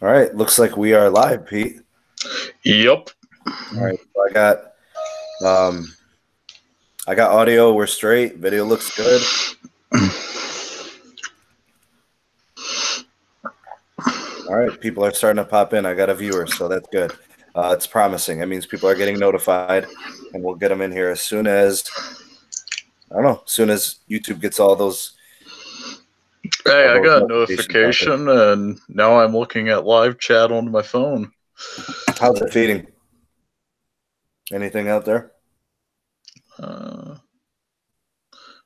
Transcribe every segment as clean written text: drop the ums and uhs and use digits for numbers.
All right, looks like we are live, Pete. Yep. All right, so I got audio. We're straight. Video looks good. All right, people are starting to pop in. I got a viewer, so that's good. It's promising. It means people are getting notified, and we'll get them in here as soon as as soon as YouTube gets all those. Hey, I got a notification, and now I'm looking at live chat on my phone. How's it feeding? Anything out there? Phone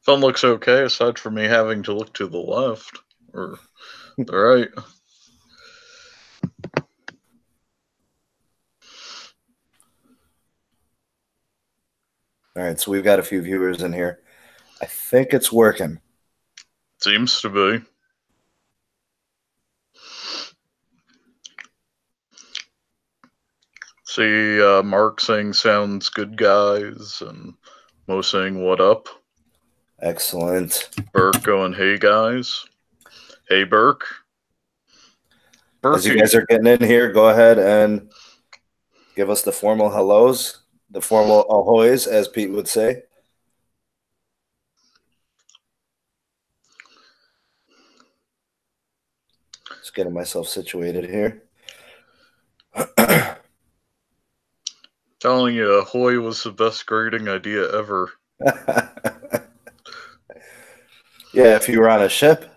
looks okay, aside from me having to look to the left or the right. All right, so we've got a few viewers in here. I think it's working. Seems to be. See, Mark saying sounds good, guys, and Mo saying what up. Excellent. Burke going, hey, guys. Hey, Burke. As you guys are getting in here, go ahead and give us the formal hellos, the formal ahoys, as Pete would say. Just getting myself situated here. Telling you, ahoy was the best grading idea ever. Yeah, if you were on a ship.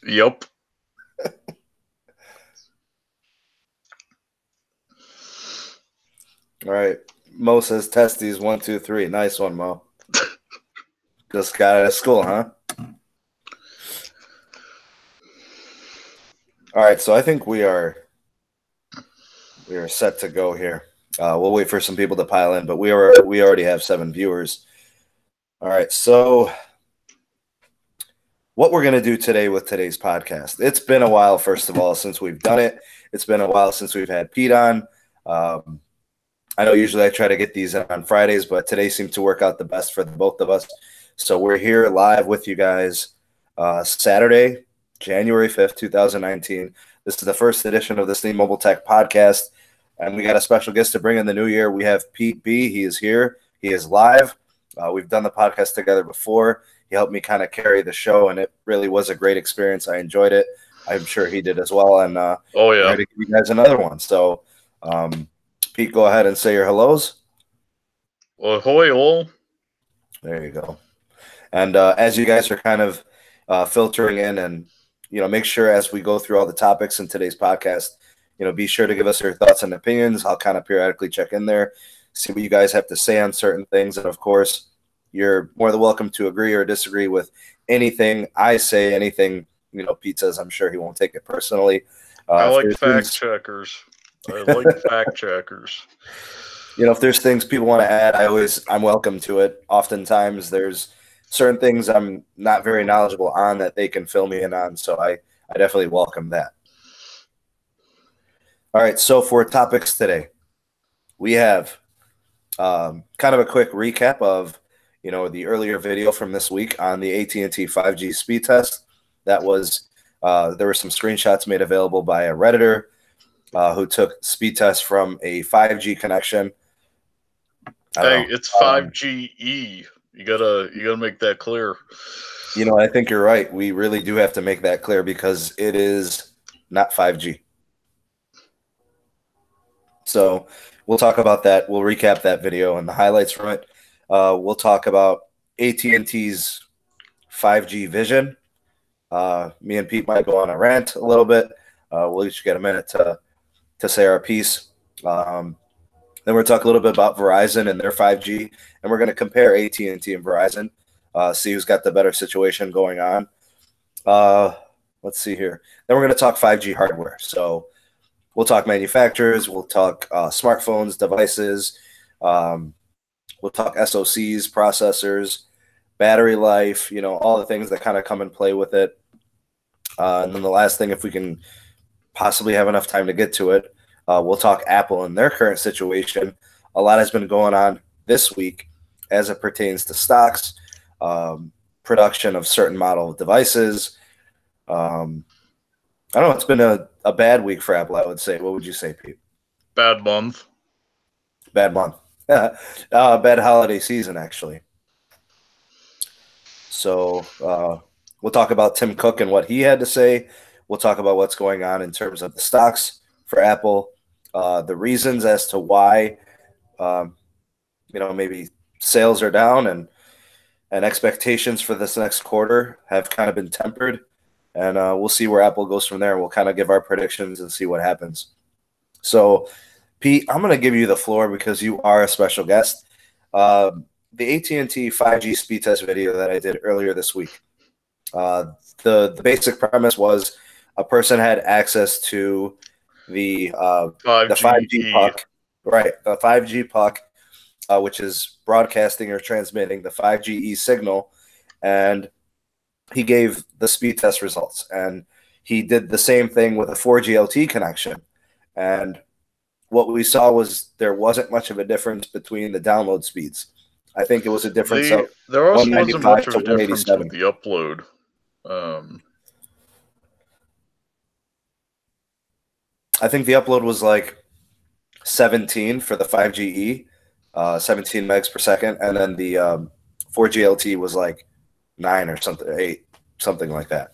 Yep. All right. Mo says testes 1, 2, 3. Nice one, Mo. Just got out of school, huh? All right, so I think we are set to go here. We'll wait for some people to pile in, but we already have 7 viewers. All right, so what we're going to do today with today's podcast. It's been a while, first of all, since we've done it. It's been a while since we've had Pete on. I know usually I try to get these on Fridays, but today seemed to work out the best for the both of us. So we're here live with you guys Saturday, January 5th, 2019. This is the first edition of the SMT Mobile Tech Podcast, and we got a special guest to bring in the new year. We have Pete B. He is here. He is live. We've done the podcast together before. He helped me kind of carry the show, and it really was a great experience. I enjoyed it. I'm sure he did as well. And we're ready to give you guys another one. So, Pete, go ahead and say your hellos. Well, ahoy all. There you go. And as you guys are kind of filtering in, and make sure as we go through all the topics in today's podcast, be sure to give us your thoughts and opinions. I'll kind of periodically check in there, see what you guys have to say on certain things, and of course, you're more than welcome to agree or disagree with anything I say, anything Pete says. I'm sure he won't take it personally. I like fact checkers. I like fact checkers. If there's things people want to add, I'm welcome to it. Oftentimes there's certain things I'm not very knowledgeable on that they can fill me in on, so I definitely welcome that. All right, so for topics today, we have kind of a quick recap of the earlier video from this week on the AT&T 5G speed test. That was there were some screenshots made available by a Redditor who took speed tests from a 5G connection. Hey, it's 5GE. You gotta make that clear. I think you're right. We really do have to make that clear because it is not 5G. So we'll talk about that. We'll recap that video and the highlights from it. We'll talk about AT&T's 5G vision. Me and Pete might go on a rant a little bit. We'll each get a minute to say our piece. Then we'll talk a little bit about Verizon and their 5G, and we're going to compare AT&T and Verizon, see who's got the better situation going on. Let's see here. Then we're going to talk 5G hardware. So we'll talk manufacturers. We'll talk smartphones, devices. We'll talk SoCs, processors, battery life, all the things that kind of come and play with it. And then the last thing, if we can possibly have enough time to get to it, we'll talk Apple and their current situation. A lot has been going on this week as it pertains to stocks, production of certain model devices. I don't know. a bad week for Apple, I would say. What would you say, Pete? Bad month. Bad month. Bad holiday season, actually. So we'll talk about Tim Cook and what he had to say. We'll talk about what's going on in terms of the stocks for Apple, the reasons as to why, maybe sales are down and expectations for this next quarter have kind of been tempered. And we'll see where Apple goes from there. We'll kind of give our predictions and see what happens. So, Pete, I'm going to give you the floor because you are a special guest. The AT&T 5G speed test video that I did earlier this week, the basic premise was a person had access to the 5G puck, right? The 5G puck, which is broadcasting or transmitting the 5G signal, and he gave the speed test results. And he did the same thing with a 4G LTE connection. And what we saw was there wasn't much of a difference between the download speeds. I think it was a difference of there also wasn't much of a difference with 187. the upload. I think the upload was like 17 for the 5GE, 17 megs per second, and then the 4G LTE was like 9 or something, 8, something like that.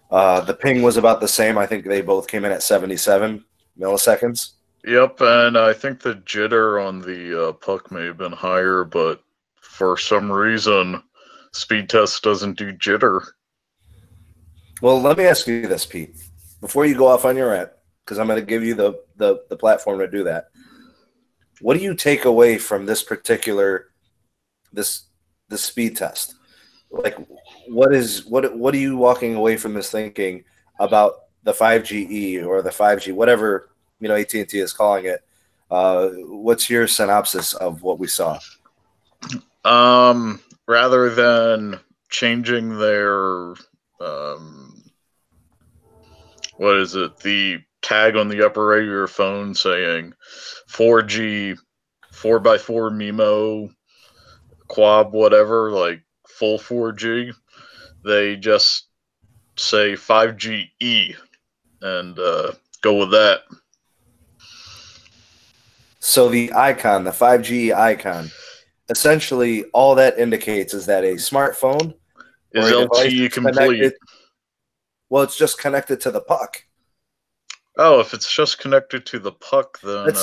The ping was about the same. I think they both came in at 77 milliseconds. Yep, and I think the jitter on the puck may have been higher, but for some reason, speed test doesn't do jitter. Well, let me ask you this, Pete. Before you go off on your rant, because I'm going to give you the platform to do that. What do you take away from this particular this speed test? Like, what are you walking away from this thinking about the 5GE or the 5G, whatever AT&T is calling it? What's your synopsis of what we saw? Rather than changing their what is it? The tag on the upper right of your phone saying 4G, 4x4 MIMO, Quad, whatever, like full 4G. They just say 5GE and go with that. So the icon, the 5G icon, essentially all that indicates is that a smartphone is LTE complete. Well, it's just connected to the puck. Oh, if it's just connected to the puck, then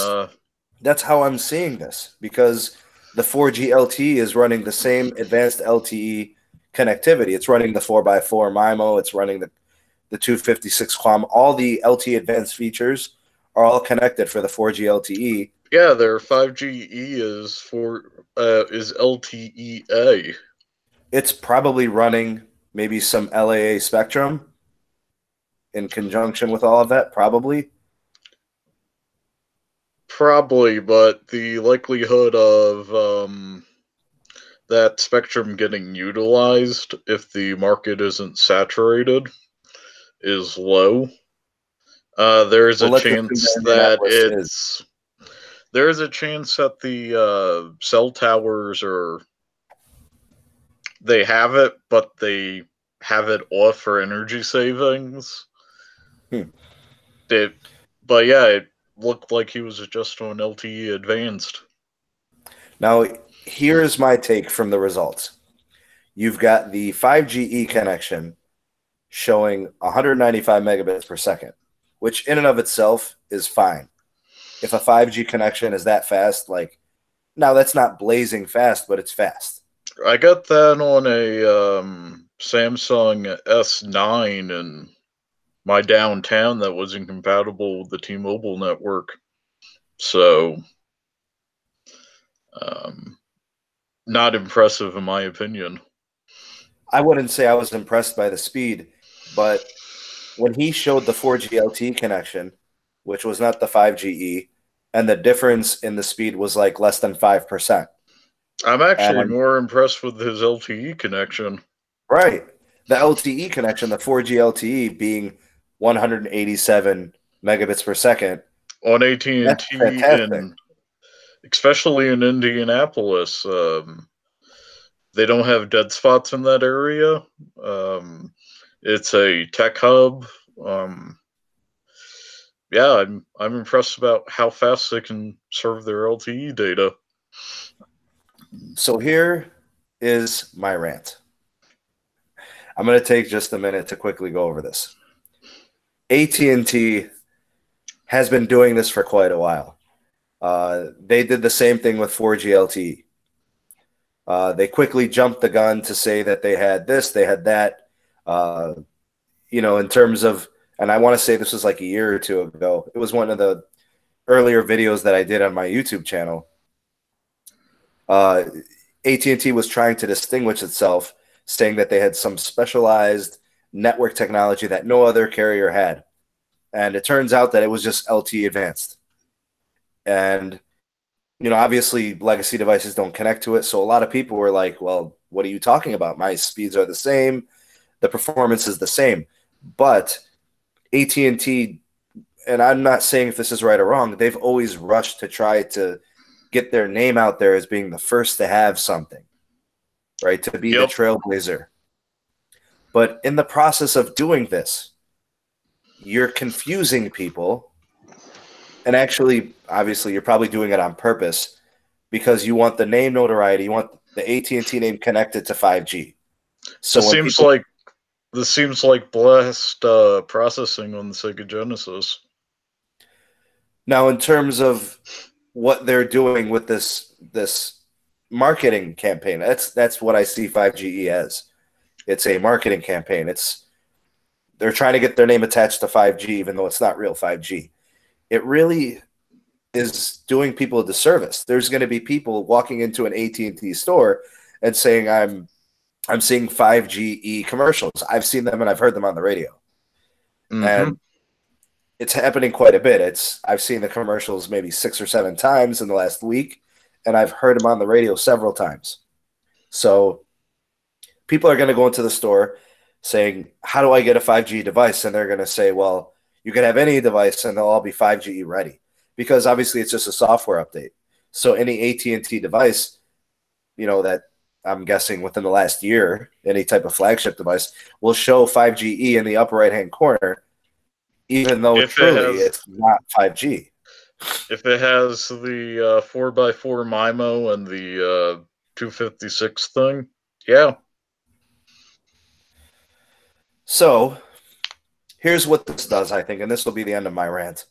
that's how I'm seeing this, because the 4G LTE is running the same advanced LTE connectivity. It's running the 4x4 MIMO. It's running the 256 QAM. All the LTE advanced features are all connected for the 4G LTE. Yeah, their 5GE is LTEA. It's probably running maybe some LAA spectrum in conjunction with all of that, probably. Probably, but the likelihood of that spectrum getting utilized if the market isn't saturated is low. There's a chance that there's a chance that the cell towers they have it, but they have it off for energy savings. But yeah, it looked like he was just on LTE advanced. Now, here's my take from the results. You've got the 5GE connection showing 195 megabits per second, which in and of itself is fine. If a 5G connection is that fast, now that's not blazing fast, but it's fast. I got that on a Samsung S9 in my downtown that was incompatible with the T-Mobile network. So, not impressive in my opinion. I wouldn't say I was impressed by the speed, but when he showed the 4G LTE connection, which was not the 5GE, and the difference in the speed was like less than 5%. I'm actually more impressed with his LTE connection. Right. The LTE connection, the 4G LTE being 187 megabits per second. On AT&T, especially in Indianapolis, they don't have dead spots in that area. It's a tech hub. Um, yeah, I'm impressed about how fast they can serve their LTE data. So here is my rant. I'm going to take just a minute to quickly go over this. AT&T has been doing this for quite a while. They did the same thing with 4G LTE. They quickly jumped the gun to say that they had this, they had that. In terms of, and I want to say this was like a year or two ago. It was one of the earlier videos that I did on my YouTube channel. AT&T was trying to distinguish itself, saying that they had some specialized network technology that no other carrier had. And it turns out that it was just LTE advanced. And, obviously legacy devices don't connect to it. So a lot of people were like, well, what are you talking about? My speeds are the same. The performance is the same. But AT&T, and I'm not saying if this is right or wrong, they've always rushed to try to get their name out there as being the first to have something, right? To be the trailblazer. But in the process of doing this, you're confusing people. And actually, obviously, you're probably doing it on purpose because you want the name notoriety. You want the AT&T name connected to 5G. So this seems like blessed processing on the Sega Genesis. Now, in terms of what they're doing with this marketing campaign, that's what I see 5GE as. It's a marketing campaign. They're trying to get their name attached to 5G, even though it's not real 5G. It really is doing people a disservice. There's going to be people walking into an AT&T store and saying, I'm seeing 5GE commercials. I've seen them and I've heard them on the radio. Mm-hmm. And it's happening quite a bit. I've seen the commercials maybe 6 or 7 times in the last week, and I've heard them on the radio several times. So people are going to go into the store saying, how do I get a 5G device? And they're going to say, well, you can have any device and they'll all be 5G ready, because obviously it's just a software update. So any AT&T device, that I'm guessing within the last year, any type of flagship device will show 5GE in the upper right-hand corner, even though it's not 5G. If it has the 4x4 MIMO and the 256 thing, yeah. So here's what this does, I think, and this will be the end of my rant.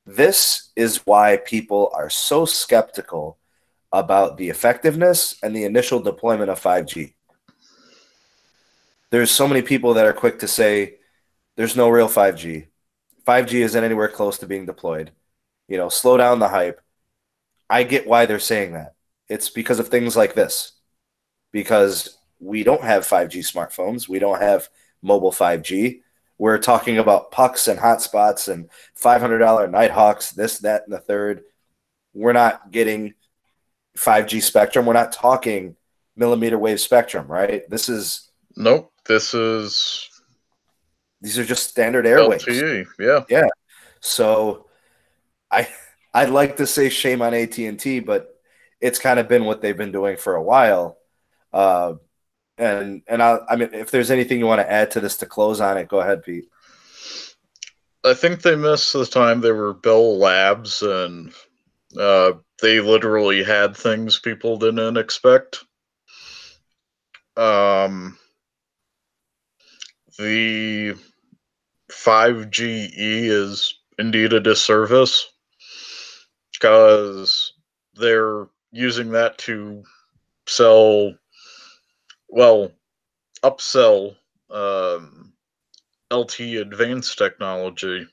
This is why people are so skeptical about the effectiveness and the initial deployment of 5G. There's so many people that are quick to say there's no real 5G. 5G isn't anywhere close to being deployed. Slow down the hype. I get why they're saying that. It's because of things like this. Because we don't have 5G smartphones. We don't have mobile 5G. We're talking about pucks and hotspots and $500 Nighthawks, this, that, and the third. We're not getting 5G spectrum. We're not talking millimeter wave spectrum, right? Nope. These are just standard airwaves. LTE, yeah. Yeah. So I'd like to say shame on AT&T, but it's kind of been what they've been doing for a while. And if there's anything you want to add to this to close on it, go ahead, Pete. I think they missed the time they were Bell Labs, and they literally had things people didn't expect. The 5GE is indeed a disservice because they're using that to upsell LTE advanced technology.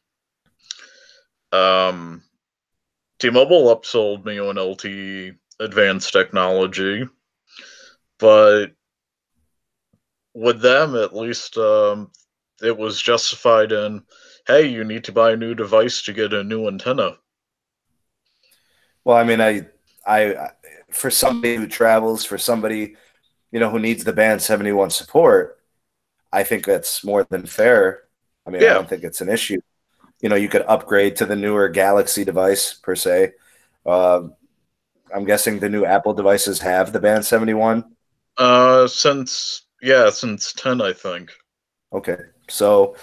T-Mobile upsold me on LTE advanced technology, but with them, at least, it was justified in, hey, you need to buy a new device to get a new antenna. Well, I mean, I for somebody who travels, for somebody, who needs the Band 71 support, I think that's more than fair. I mean, yeah. I don't think it's an issue. You could upgrade to the newer Galaxy device, per se. I'm guessing the new Apple devices have the Band 71? Since 10, I think. Okay. So,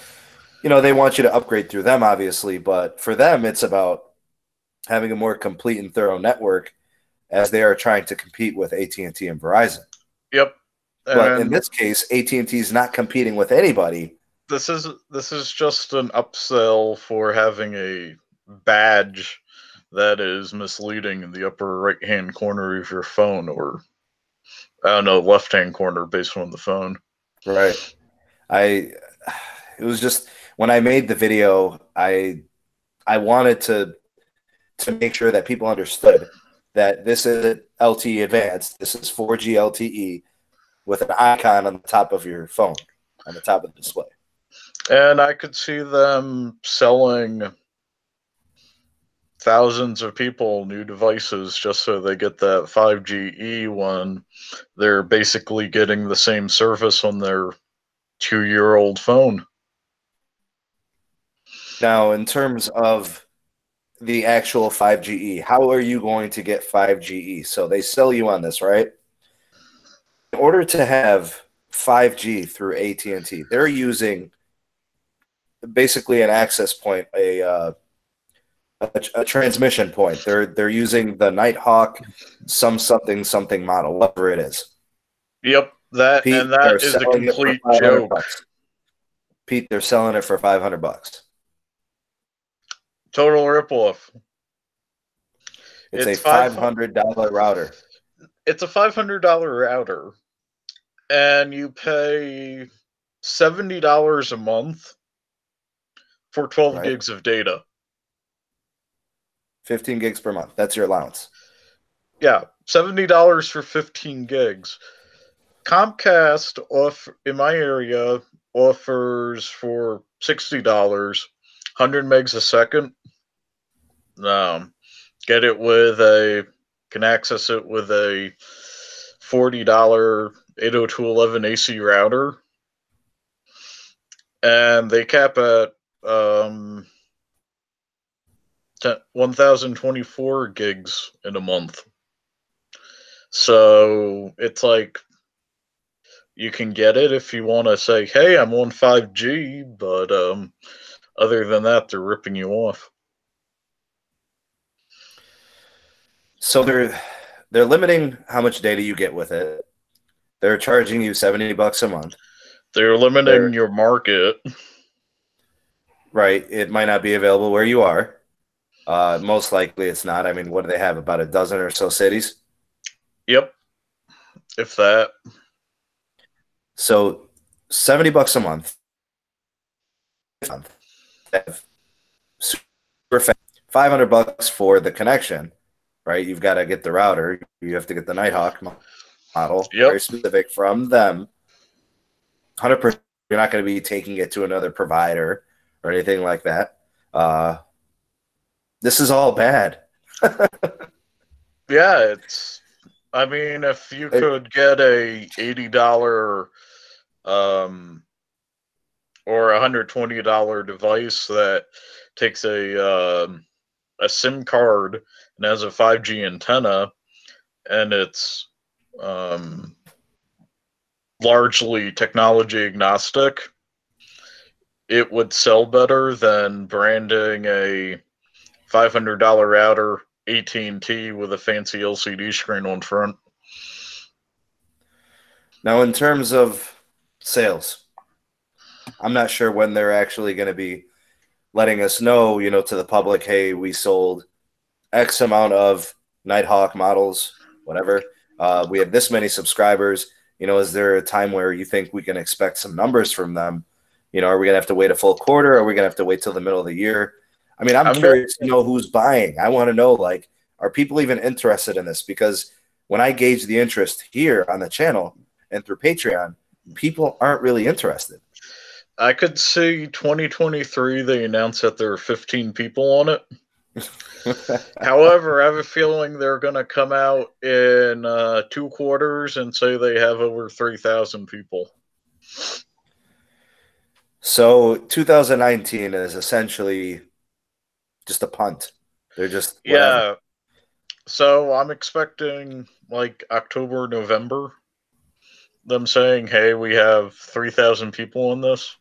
they want you to upgrade through them, obviously, but for them, it's about having a more complete and thorough network as they are trying to compete with AT&T and Verizon. Yep. But in And this case, AT&T is not competing with anybody. this is just an upsell for having a badge that is misleading in the upper right hand corner of your phone, or I don't know, left hand corner based on the phone. Right. It was just when I made the video, I wanted to make sure that people understood that this isn't LTE Advanced. This is 4G LTE with an icon on the top of your phone, on the top of the display. And I could see them selling thousands of people new devices just so they get that 5GE when they're basically getting the same service on their 2-year-old phone. Now, in terms of the actual 5GE, how are you going to get 5GE? So they sell you on this, right? In order to have 5G through AT&T, they're using basically an access point, a transmission point. They're using the Nighthawk something model, whatever it is. Yep, that Pete, and that is a complete joke. Bucks. Pete, they're selling it for $500. Total ripoff. It's a $500 router. It's a $500 router, and you pay $70 a month for 12 gigs of data. 15 gigs per month. That's your allowance. Yeah, $70 for 15 gigs. Comcast in my area offers for $60, 100 megs a second. Can access it with a $40 802.11 AC router, and they cap at 1,024 gigs in a month. So it's like you can get it if you want to say, "Hey, I'm on 5G," but other than that, they're ripping you off. So they're limiting how much data you get with it. They're charging you $70 a month. They're limiting your market. Right. It might not be available where you are. Most likely it's not. I mean, what do they have? About a dozen or so cities? Yep. If that. So $70 a month. Super fast. $500 for the connection, right? You've got to get the router. You have to get the Nighthawk model, very specific from them. 100%. You're not going to be taking it to another provider or anything like that. This is all bad. Yeah, I mean, if you could get a $80 or $120 device that takes a SIM card and has a 5G antenna, and it's largely technology agnostic, it would sell better than branding a $500 router AT&T with a fancy LCD screen on front. Now, in terms of sales, I'm not sure when they're actually going to be letting us know, to the public, hey, we sold X amount of Nighthawk models, whatever. We have this many subscribers. Is there a time where you think we can expect some numbers from them? Are we going to have to wait a full quarter? Or are we going to have to wait till the middle of the year? I mean, I'm curious to know who's buying. I want to know, are people even interested in this? Because when I gauge the interest here on the channel and through Patreon, people aren't really interested. I could see 2023, they announced that there are 15 people on it. However, I have a feeling they're going to come out in 2 quarters and say they have over 3,000 people. So 2019 is essentially just a punt. They're just whatever. Yeah. So I'm expecting October, November, them saying, "Hey, we have 3,000 people on this."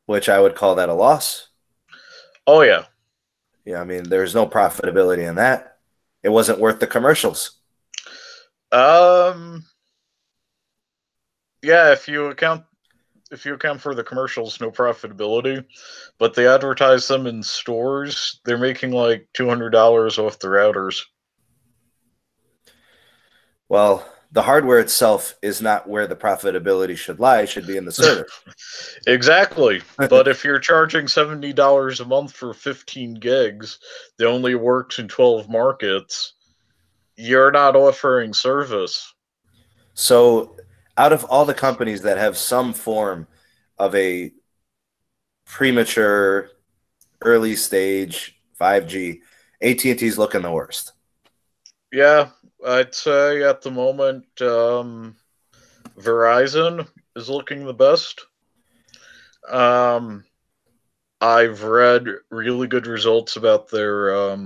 which I would call that a loss. Oh yeah. Yeah, I mean, there's no profitability in that. It wasn't worth the commercials. Yeah, if you account for the commercials, no profitability, but they advertise them in stores, they're making like $200 off the routers. Well, the hardware itself is not where the profitability should lie. It should be in the service. Exactly. But if you're charging $70 a month for 15 gigs that only works in 12 markets, you're not offering service. So, out of all the companies that have some form of a premature, early stage 5G, AT&T is looking the worst. Yeah, I'd say at the moment, Verizon is looking the best. I've read really good results about their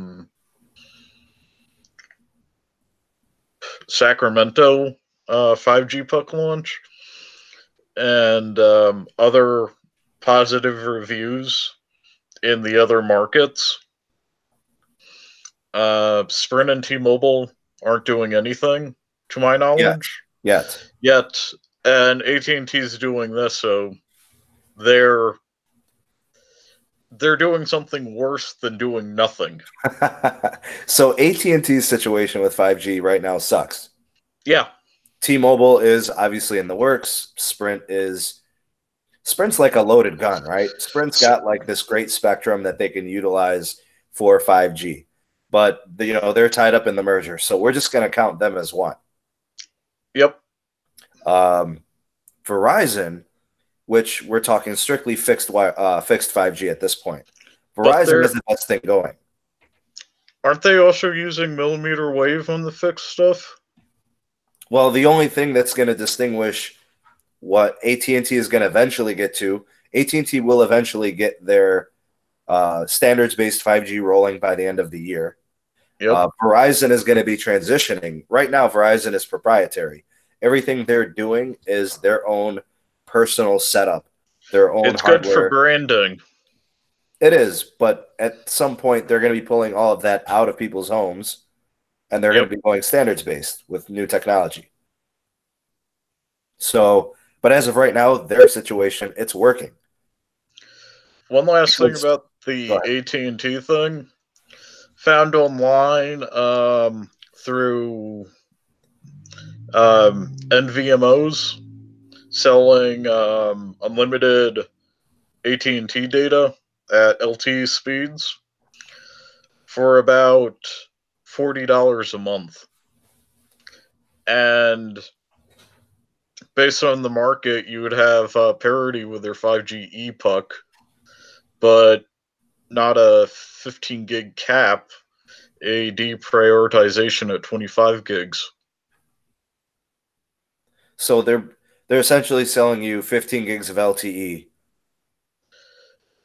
Sacramento 5G puck launch and other positive reviews in the other markets. Sprint and T-Mobile aren't doing anything, to my knowledge, Yet. and AT&T is doing this, so they're doing something worse than doing nothing. So AT&T's situation with 5G right now sucks. Yeah. T-Mobile is obviously in the works. Sprint's like a loaded gun, right? Sprint's got like this great spectrum that they can utilize for 5G. But they're tied up in the merger, so we're just going to count them as one. Yep. Verizon, which we're talking strictly fixed 5G at this point. Verizon is the best thing going. Aren't they also using millimeter wave on the fixed stuff? Well, the only thing that's going to distinguish what AT&T is going to eventually get to, AT&T will eventually get their standards-based 5G rolling by the end of the year. Yep. Verizon is going to be transitioning. Right now, Verizon is proprietary. Everything they're doing is their own personal setup, their own It's hardware. Good for branding. It is, but at some point, they're going to be pulling all of that out of people's homes, and they're going to be going standards-based with new technology. So, but as of right now, their situation, it's working. One last thing about the AT&T thing. Found online through NVMOs selling unlimited AT&T data at LTE speeds for about $40 a month. And based on the market, you would have parity with their 5G ePuck, but not a 15 gig cap, a deprioritization at 25 gigs. So they're essentially selling you 15 gigs of LTE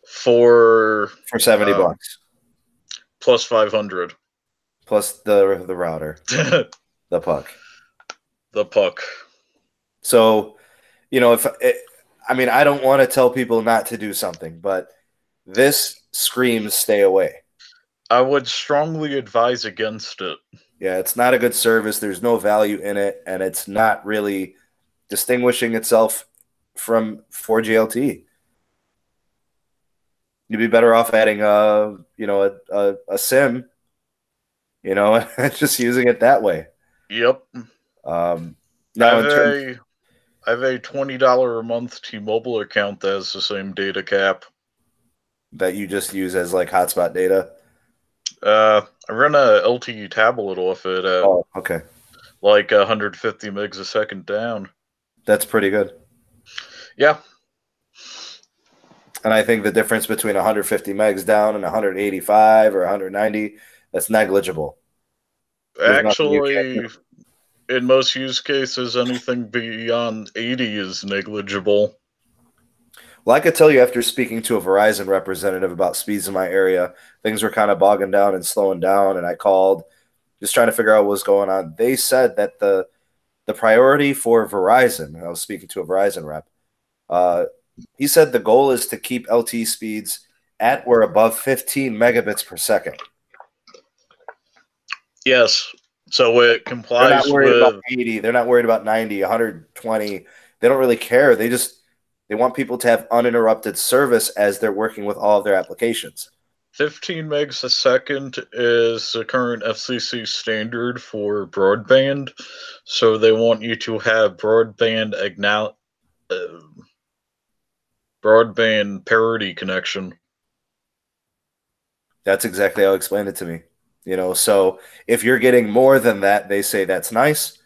for $70 plus 500 plus the router, the puck. So, I don't want to tell people not to do something, but this screams stay away. I would strongly advise against it. Yeah, it's not a good service. There's no value in it, and it's not really distinguishing itself from 4G LTE. You'd be better off adding a SIM, just using it that way. Yep. Now I have a $20 a month T-Mobile account that has the same data cap. That you just use as like hotspot data? I run a LTE tablet off it at okay. like 150 megs a second down. That's pretty good. Yeah. And I think the difference between 150 megs down and 185 or 190, that's negligible. Actually, in most use cases, anything beyond 80 is negligible. Well, I could tell you after speaking to a Verizon representative about speeds in my area, things were kind of bogging down and slowing down, and I called just trying to figure out what was going on. They said that the priority for Verizon, I was speaking to a Verizon rep, he said the goal is to keep LTE speeds at or above 15 megabits per second. Yes. So it They're complies not worried about with 80. They're not worried about 90, 120. They don't really care. They want people to have uninterrupted service as they're working with all of their applications. 15 megs a second is the current FCC standard for broadband. So they want you to have broadband parity connection. That's exactly how he explained it to me. So if you're getting more than that, they say that's nice.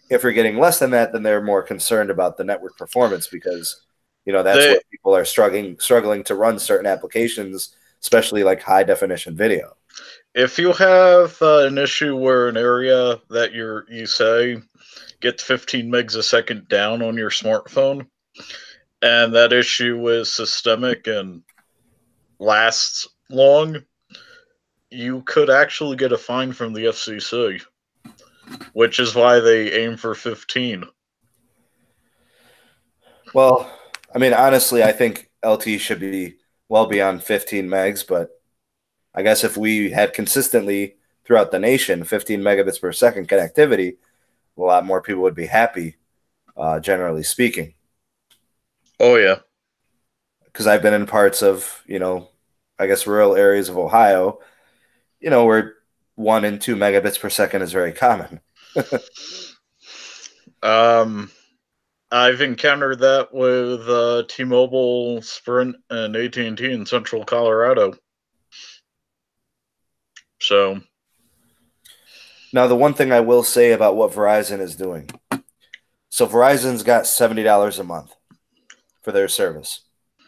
If you're getting less than that, then they're more concerned about the network performance because, that's They where people are struggling to run certain applications, especially like high definition video. If you have an issue where an area that you say gets 15 megs a second down on your smartphone, and that issue is systemic and lasts long, you could actually get a fine from the FCC, which is why they aim for 15. Well, I mean, honestly, I think LT should be well beyond 15 megs, but I guess if we had consistently throughout the nation 15 megabits per second connectivity, a lot more people would be happy, generally speaking. Oh, yeah. Because I've been in parts of, I guess rural areas of Ohio, where 1 and 2 megabits per second is very common. I've encountered that with T-Mobile, Sprint, and AT&T in Central Colorado. So now, the one thing I will say about what Verizon is doing. So Verizon's got $70 a month for their service.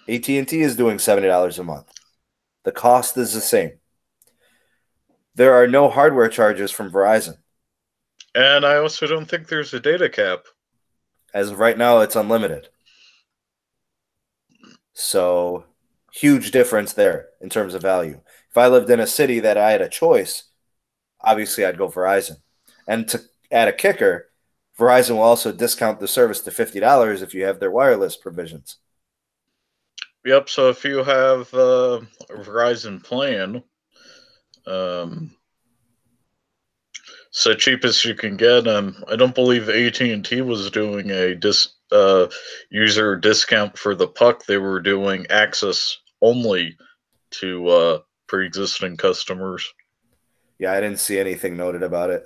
AT&T is doing $70 a month. The cost is the same. There are no hardware charges from Verizon. And I also don't think there's a data cap. As of right now, it's unlimited. So, huge difference there in terms of value. If I lived in a city that I had a choice, obviously I'd go Verizon. And to add a kicker, Verizon will also discount the service to $50 if you have their wireless provisions. Yep, so if you have a Verizon plan, so cheap as you can get, I don't believe AT&T was doing a user discount for the puck. They were doing access only to pre-existing customers. Yeah, I didn't see anything noted about it.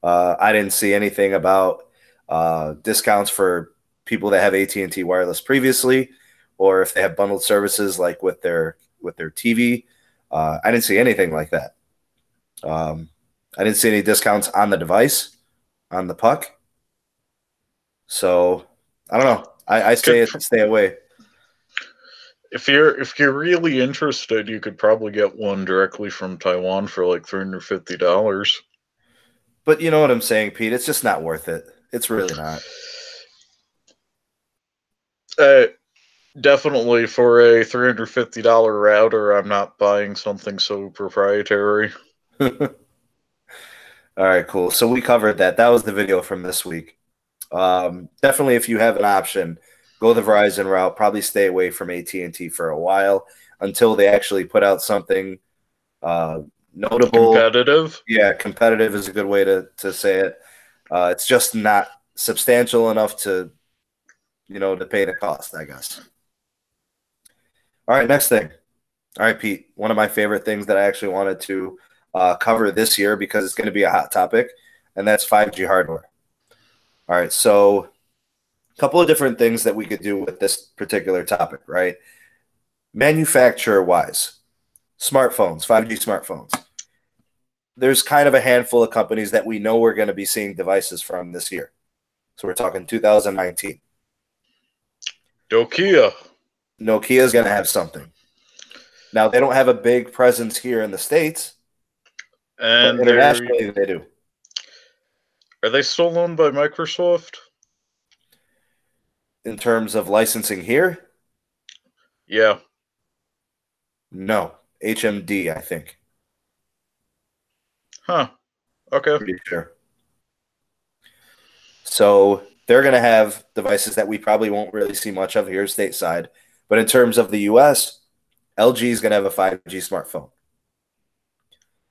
I didn't see anything about discounts for people that have AT&T wireless previously, or if they have bundled services like with their TV. I didn't see anything like that. I didn't see any discounts on the device, on the puck. So I don't know. I stay away. If you're really interested, you could probably get one directly from Taiwan for like $350. But you know what I'm saying, Pete? It's just not worth it. It's really not. Definitely for a $350 router, I'm not buying something so proprietary. All right, cool. So we covered that. That was the video from this week. Definitely, if you have an option, go the Verizon route. Probably stay away from AT&T for a while until they actually put out something notable. Competitive? Yeah, competitive is a good way to say it. It's just not substantial enough to pay the cost, I guess. All right, next thing. All right, Pete, one of my favorite things that I actually wanted to cover this year because it's going to be a hot topic, and that's 5G hardware. All right, so a couple of different things that we could do with this particular topic, right? Manufacturer-wise, smartphones, 5G smartphones. There's kind of a handful of companies that we know we're going to be seeing devices from this year. So we're talking 2019. Nokia. Nokia is going to have something. Now, they don't have a big presence here in the States, and but internationally they do. Are they still owned by Microsoft? In terms of licensing here? Yeah. No. HMD, I think. Huh. Okay. Pretty sure. So they're going to have devices that we probably won't really see much of here stateside. But in terms of the US, LG is going to have a 5G smartphone.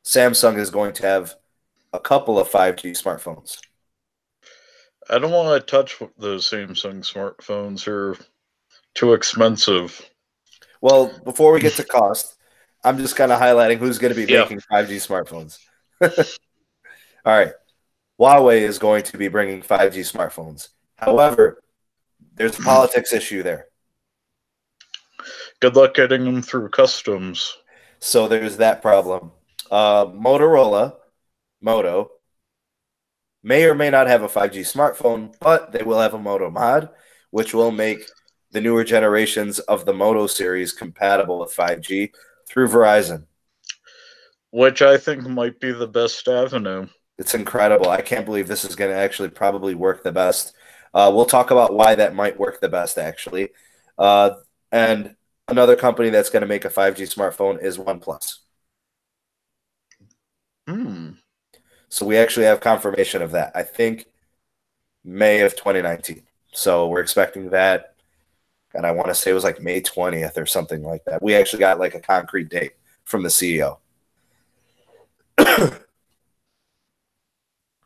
Samsung is going to have a couple of 5G smartphones. I don't want to touch those Samsung smartphones. They're too expensive. Well, before we get to cost, I'm just kind of highlighting who's going to be Yeah. making 5G smartphones. All right. Huawei is going to be bringing 5G smartphones. However, there's a politics issue there. Good luck getting them through customs. So there's that problem. Motorola, Moto, may or may not have a 5G smartphone, but they will have a Moto mod, which will make the newer generations of the Moto series compatible with 5G through Verizon. Which I think might be the best avenue. It's incredible. I can't believe this is going to actually probably work the best. We'll talk about why that might work the best, actually. And another company that's going to make a 5G smartphone is OnePlus. So we actually have confirmation of that. I think May of 2019. So we're expecting that. And I want to say it was like May 20th or something like that. We actually got like a concrete date from the CEO.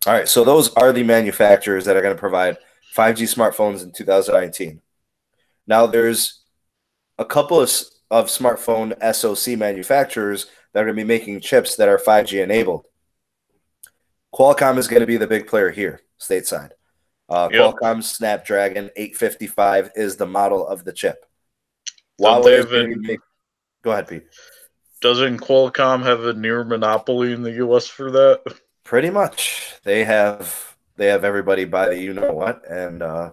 All right, so those are the manufacturers that are going to provide 5G smartphones in 2019. Now, there's a couple of smartphone SoC manufacturers that are going to be making chips that are 5G enabled. Qualcomm is going to be the big player here, stateside. Qualcomm's Snapdragon 855 is the model of the chip. Huawei is going to be Go ahead, Pete. Doesn't Qualcomm have a near monopoly in the U.S. for that? Pretty much. They have everybody by the you know what, and I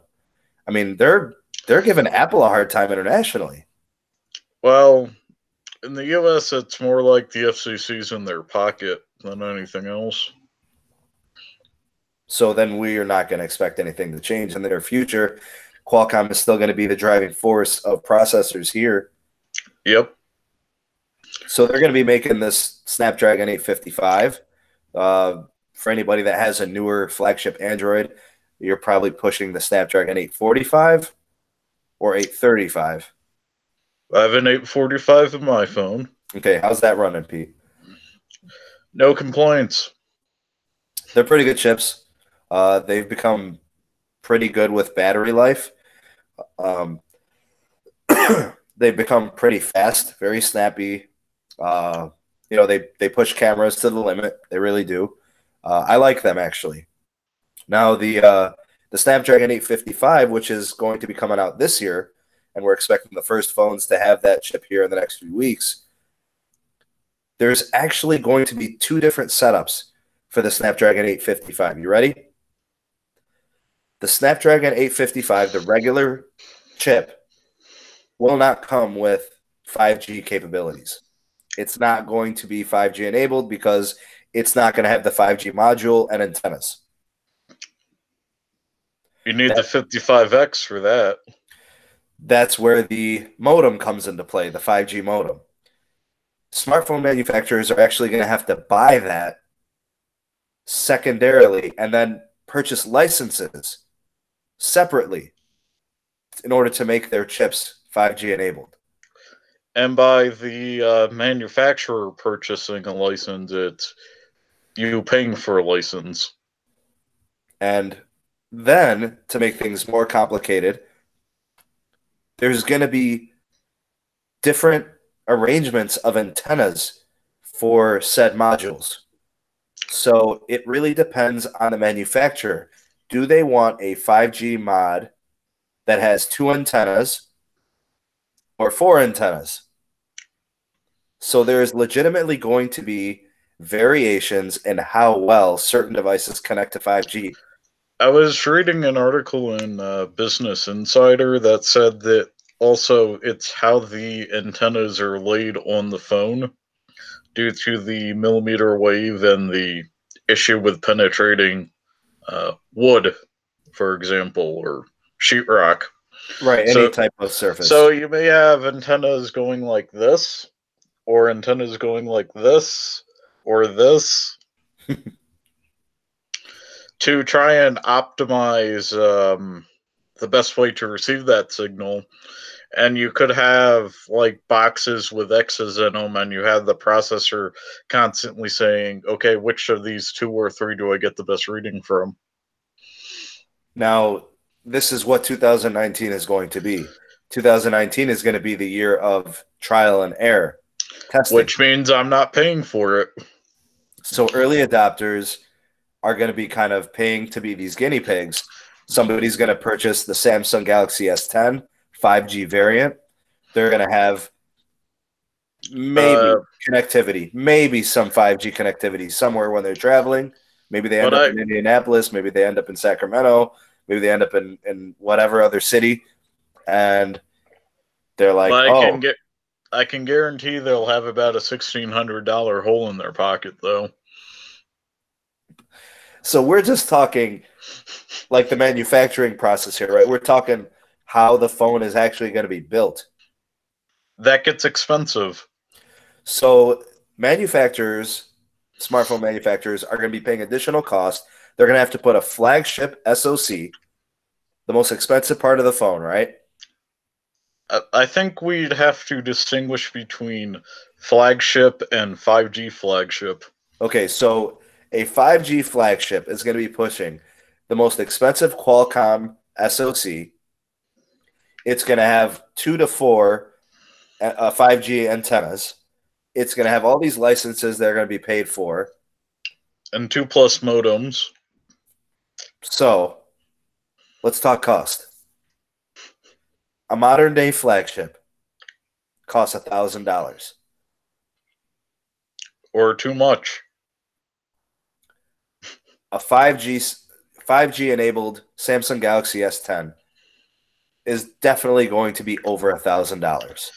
mean they're giving Apple a hard time internationally. Well, in the U.S., it's more like the FCC's in their pocket than anything else. So then we are not going to expect anything to change in the near future. Qualcomm is still going to be the driving force of processors here. Yep. So they're going to be making this Snapdragon 855. For anybody that has a newer flagship Android, you're probably pushing the Snapdragon 845 or 835. I have an 845 in my phone. Okay, how's that running, Pete? No complaints. They're pretty good chips. They've become pretty good with battery life. They've become pretty fast, very snappy. They push cameras to the limit. They really do. I like them, actually. Now, the Snapdragon 855, which is going to be coming out this year, and we're expecting the first phones to have that chip here in the next few weeks, there's actually going to be two different setups for the Snapdragon 855. You ready? The Snapdragon 855, the regular chip, will not come with 5G capabilities. It's not going to be 5G enabled because it's not going to have the 5G module and antennas. You need the 55X for that. That's where the modem comes into play, the 5G modem. Smartphone manufacturers are actually going to have to buy that secondarily and then purchase licenses separately in order to make their chips 5G enabled. And by the manufacturer purchasing a license, it's you paying for a license. And then, to make things more complicated, there's going to be different arrangements of antennas for said modules. So it really depends on the manufacturer. Do they want a 5G mod that has 2 antennas or 4 antennas? So there's legitimately going to be variations in how well certain devices connect to 5G. I was reading an article in Business Insider that said that also it's how the antennas are laid on the phone due to the millimeter wave and the issue with penetrating wood, for example, or sheetrock. Right, any type of surface. So you may have antennas going like this, or antennas going like this, or this. to try and optimize the best way to receive that signal. And you could have like boxes with X's in them, and you have the processor constantly saying, okay, which of these 2 or 3 do I get the best reading from? Now, this is what 2019 is going to be. 2019 is going to be the year of trial and error testing. Which means I'm not paying for it. So early adopters are going to be kind of paying to be these guinea pigs. Somebody's going to purchase the Samsung Galaxy S10 5G variant. They're going to have maybe connectivity, maybe some 5G connectivity somewhere when they're traveling. Maybe they end up in Indianapolis. Maybe they end up in Sacramento. Maybe they end up in whatever other city. And they're like, I can guarantee they'll have about a $1,600 hole in their pocket, though. So we're just talking like the manufacturing process here, right? We're talking how the phone is actually going to be built. That gets expensive. So smartphone manufacturers are going to be paying additional cost. They're going to have to put a flagship SoC, the most expensive part of the phone, right? I think we'd have to distinguish between flagship and 5G flagship. Okay, so a 5G flagship is going to be pushing the most expensive Qualcomm SoC. It's going to have 2 to 4 5G antennas. It's going to have all these licenses that are going to be paid for. And 2+ modems. So, let's talk cost. A modern-day flagship costs $1,000. Or too much. A 5G-enabled Samsung Galaxy S10 is definitely going to be over $1,000.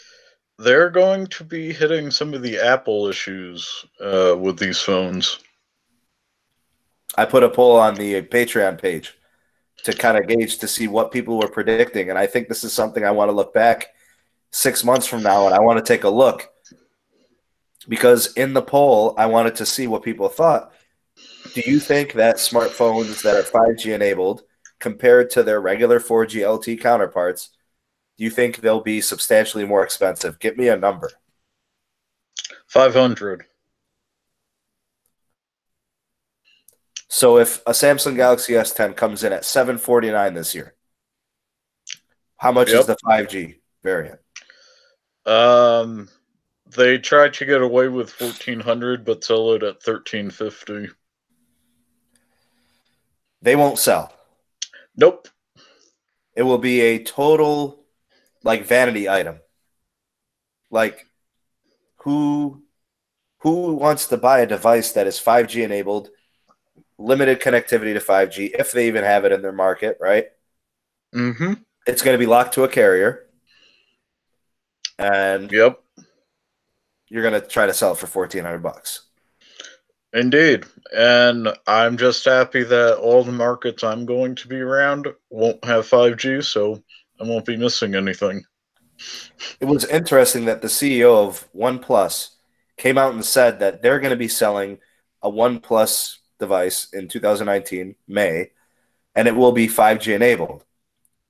They're going to be hitting some of the Apple issues with these phones. I put a poll on the Patreon page to kind of gauge to see what people were predicting, and I think this is something I want to look back 6 months from now, and I want to take a look. Because in the poll, I wanted to see what people thought. Do you think that smartphones that are 5G enabled, compared to their regular 4G LTE counterparts, do you think they'll be substantially more expensive? Give me a number. 500. So if a Samsung Galaxy S10 comes in at $749 this year, how much is the 5G variant? They tried to get away with $1,400, but sell it at $1,350. They won't sell. Nope. It will be a total, like, vanity item. Like, who wants to buy a device that is 5G enabled, limited connectivity to 5G, if they even have it in their market, right? Mm-hmm. It's going to be locked to a carrier. And yep, you're going to try to sell it for $1,400. Indeed. And I'm just happy that all the markets I'm going to be around won't have 5G, so I won't be missing anything. It was interesting that the CEO of OnePlus came out and said that they're going to be selling a OnePlus device in 2019, May, and it will be 5G enabled.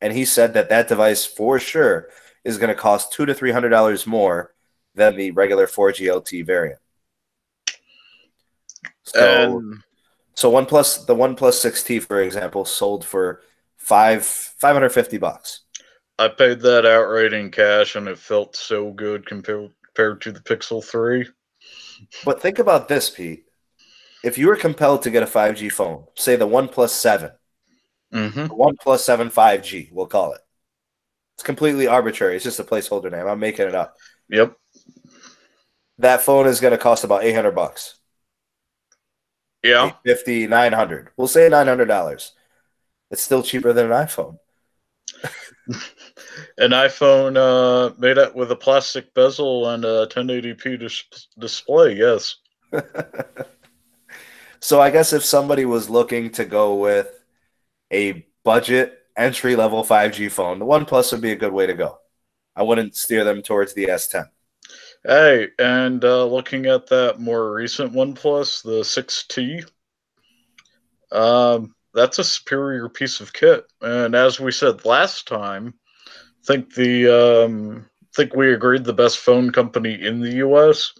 And he said that that device for sure is going to cost $200 to $300 more than the regular 4G LTE variant. So OnePlus, the OnePlus 6T, for example, sold for $550. I paid that outright in cash, and it felt so good compared to the Pixel 3. But think about this, Pete. If you were compelled to get a 5G phone, say the OnePlus 7, the OnePlus 7 5G, we'll call it. It's completely arbitrary. It's just a placeholder name. I'm making it up. Yep. That phone is going to cost about $800. Yeah. $850, $900. We'll say $900. It's still cheaper than an iPhone. An iPhone made up with a plastic bezel and a 1080p display, yes. So I guess if somebody was looking to go with a budget entry-level 5G phone, the OnePlus would be a good way to go. I wouldn't steer them towards the S10. Hey, and looking at that more recent OnePlus, the 6T, that's a superior piece of kit. And as we said last time, think we agreed the best phone company in the U.S.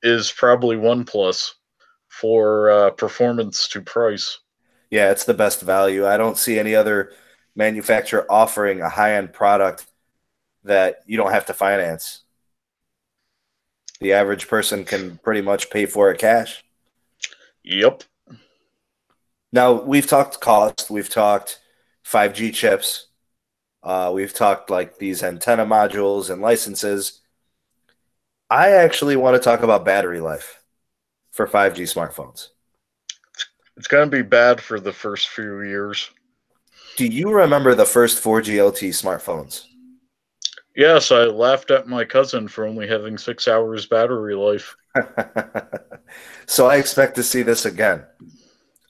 is probably OnePlus for performance to price. Yeah, it's the best value. I don't see any other manufacturer offering a high-end product that you don't have to finance. The average person can pretty much pay for it cash. Yep. Now, we've talked cost, we've talked 5G chips, we've talked like these antenna modules and licenses. I actually want to talk about battery life for 5G smartphones. It's going to be bad for the first few years. Do you remember the first 4G LTE smartphones? Yes, I laughed at my cousin for only having 6 hours battery life. So I expect to see this again.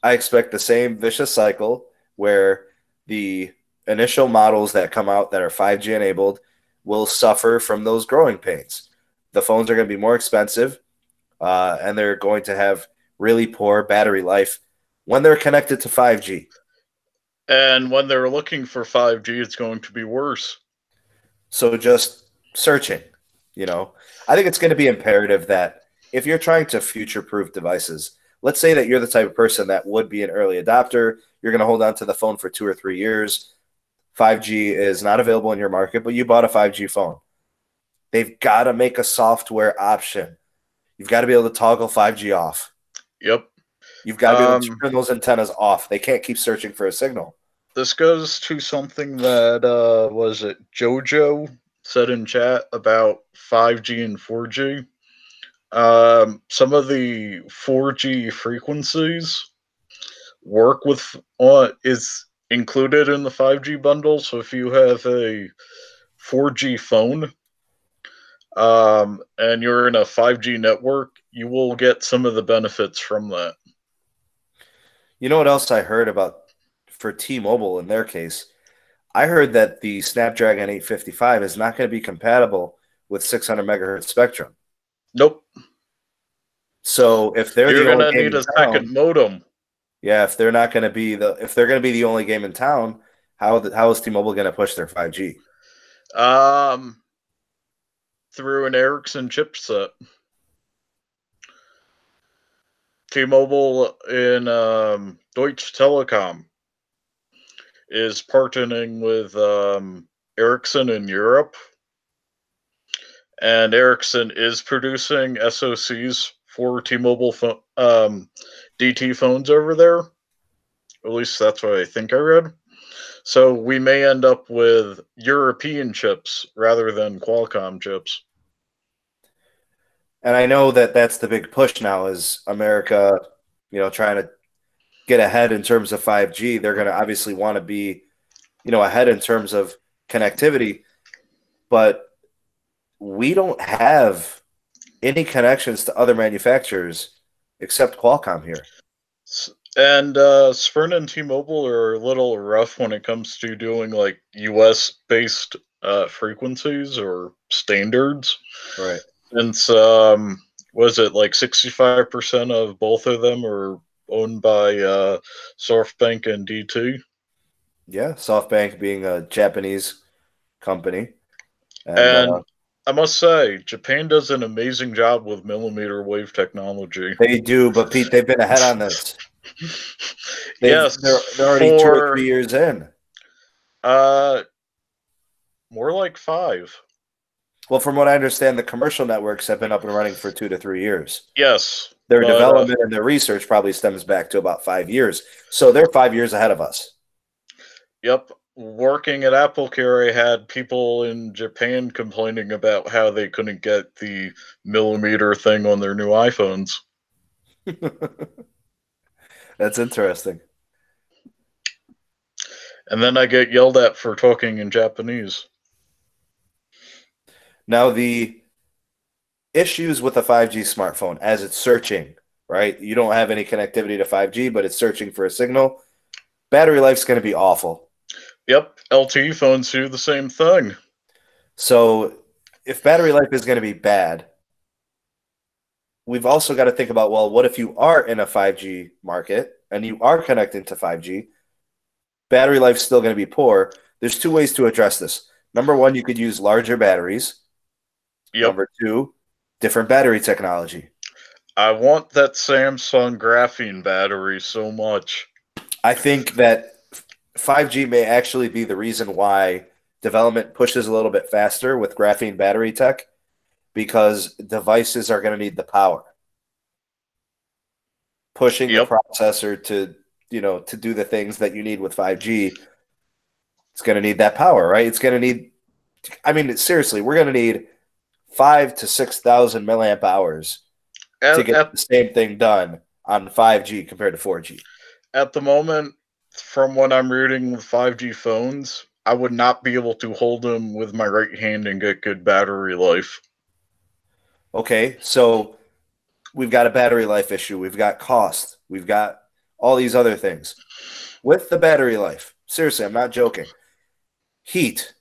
I expect the same vicious cycle where the initial models that come out that are 5G enabled will suffer from those growing pains. The phones are going to be more expensive, and they're going to have really poor battery life when they're connected to 5G. And when they're looking for 5G, it's going to be worse. So just searching, you know, I think it's going to be imperative that if you're trying to future-proof devices, let's say that you're the type of person that would be an early adopter, you're going to hold on to the phone for 2 or 3 years. 5G is not available in your market, but you bought a 5G phone. They've got to make a software option. You've got to be able to toggle 5G off. Yep. You've got to be able to turn those antennas off. They can't keep searching for a signal. This goes to something that was it Jojo said in chat about 5G and 4G. Some of the 4G frequencies work with is included in the 5G bundle. So if you have a 4G phone and you're in a 5G network, you will get some of the benefits from that. You know what else I heard about for T-Mobile in their case? I heard that the Snapdragon 855 is not going to be compatible with 600 megahertz spectrum. Nope. So if they're You're the only gonna game need in a town, second modem. yeah, if they're not going to be if they're going to be the only game in town, how is T-Mobile going to push their 5G? Through an Ericsson chipset. T-Mobile in Deutsche Telekom is partnering with Ericsson in Europe, and Ericsson is producing SoCs for T-Mobile DT phones over there. At least that's what I think I read. So we may end up with European chips rather than Qualcomm chips. And I know that that's the big push now is America, trying to get ahead in terms of 5G. They're going to obviously want to be, ahead in terms of connectivity, but we don't have any connections to other manufacturers except Qualcomm here. And Sprint and T-Mobile are a little rough when it comes to doing like US-based frequencies or standards. Right. Since was it like 65% of both of them are owned by SoftBank and DT? Yeah, SoftBank being a Japanese company. And I must say, Japan does an amazing job with millimeter wave technology. They do, but Pete, they've been ahead on this. Yes, they're already 2 or 3 years in. More like 5. Well, from what I understand, the commercial networks have been up and running for 2 to 3 years. Yes. Their development and their research probably stems back to about 5 years. So they're 5 years ahead of us. Yep. Working at AppleCare, I had people in Japan complaining about how they couldn't get the millimeter thing on their new iPhones. That's interesting. And then I get yelled at for talking in Japanese. Now, the issues with a 5G smartphone as it's searching, right? You don't have any connectivity to 5G, but it's searching for a signal. Battery life's going to be awful. Yep, LTE phones do the same thing. So if battery life is going to be bad, we've also got to think about, well, what if you are in a 5G market and you are connecting to 5G, battery life's still going to be poor. There's two ways to address this. Number one, you could use larger batteries. Yep. Number two, different battery technology. I want that Samsung graphene battery so much. I think that 5G may actually be the reason why development pushes a little bit faster with graphene battery tech, because devices are going to need the power. Pushing the processor to do the things that you need with 5G, it's going to need that power, right? It's going to need, seriously, we're going to need 5,000 to 6,000 milliamp hours to get the same thing done on 5G compared to 4G. At the moment, from what I'm reading with 5G phones, I would not be able to hold them with my right hand and get good battery life. Okay, so we've got a battery life issue. We've got cost. We've got all these other things. With the battery life, seriously, I'm not joking. Heat.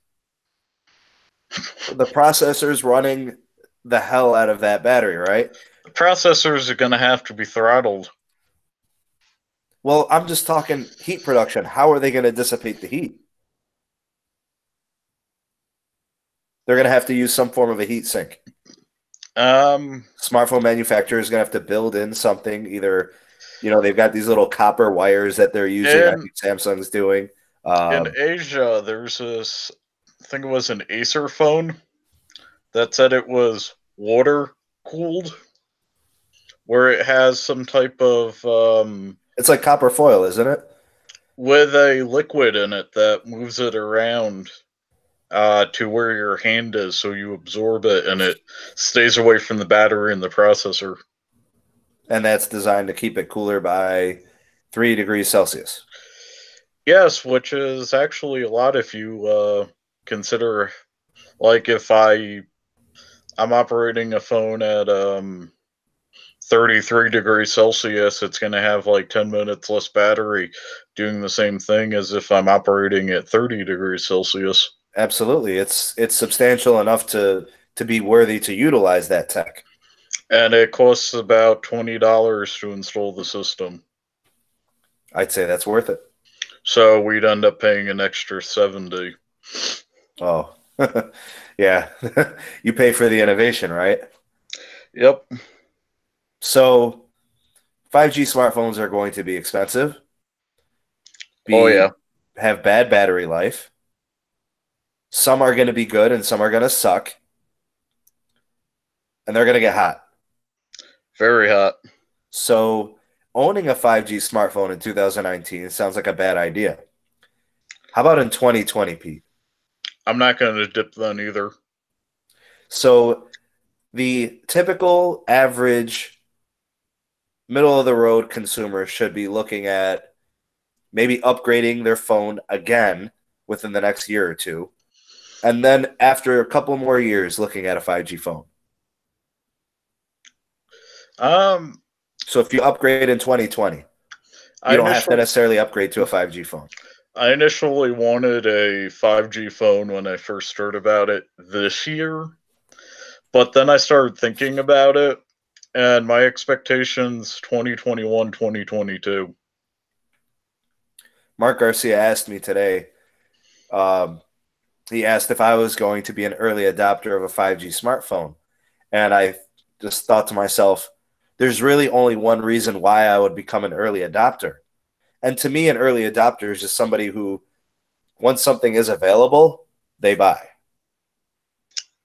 The processor's running the hell out of that battery, right? The processors are going to have to be throttled. Well, I'm just talking heat production. How are they going to dissipate the heat? They're going to have to use some form of a heat sink. Smartphone manufacturers are going to have to build in something. Either, they've got these little copper wires that they're using. I think Samsung's doing. In Asia, there's this, I think it was an Acer phone that said it was water cooled, where it has some type of it's like copper foil, isn't it? With a liquid in it that moves it around to where your hand is, so you absorb it and it stays away from the battery and the processor. And that's designed to keep it cooler by 3 degrees Celsius. Yes, which is actually a lot if you consider, like, if I'm operating a phone at 33 degrees Celsius, it's going to have like 10 minutes less battery doing the same thing as if I'm operating at 30 degrees Celsius. Absolutely. It's substantial enough to be worthy to utilize that tech. And it costs about $20 to install the system. I'd say that's worth it. So we'd end up paying an extra $70. Oh, yeah. You pay for the innovation, right? Yep. So 5G smartphones are going to be expensive. Have bad battery life. Some are going to be good and some are going to suck. And they're going to get hot. Very hot. So owning a 5G smartphone in 2019 sounds like a bad idea. How about in 2020, Pete? I'm not going to dip then either. So the typical average middle-of-the-road consumer should be looking at maybe upgrading their phone again within the next year or two, and then after a couple more years looking at a 5G phone. So if you upgrade in 2020, you don't have to necessarily upgrade to a 5G phone. I initially wanted a 5G phone when I first heard about it this year, but then I started thinking about it, and my expectations 2021, 2022. Mark Garcia asked me today, he asked if I was going to be an early adopter of a 5G smartphone. And I just thought to myself, there's really only one reason why I would become an early adopter. And to me, an early adopter is just somebody who, once something is available, they buy.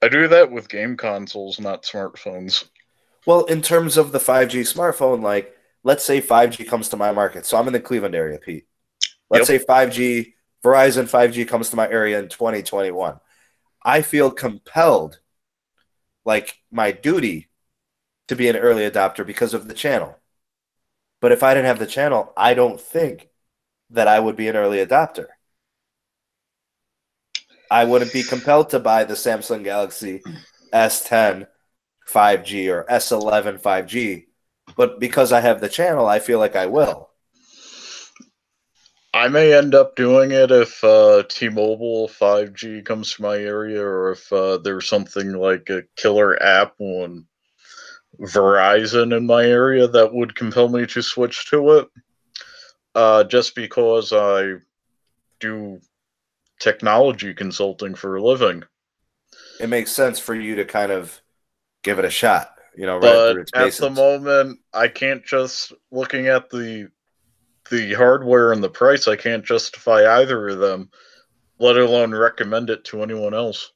I do that with game consoles, not smartphones. Well, in terms of the 5G smartphone, like, let's say 5G comes to my market. So I'm in the Cleveland area, Pete. Let's say Verizon 5G comes to my area in 2021. I feel compelled, like my duty, to be an early adopter because of the channel. But if I didn't have the channel, I don't think that I would be an early adopter. I wouldn't be compelled to buy the Samsung Galaxy S10 5G or S11 5G. But because I have the channel, I feel like I will. I may end up doing it if T-Mobile 5G comes to my area, or if there's something like a killer app on Verizon in my area that would compel me to switch to it. just because I do technology consulting for a living. It makes sense for you to kind of give it a shot, right through But its at the paces. moment, I can't just looking at the hardware and the price. I can't justify either of them, let alone recommend it to anyone else.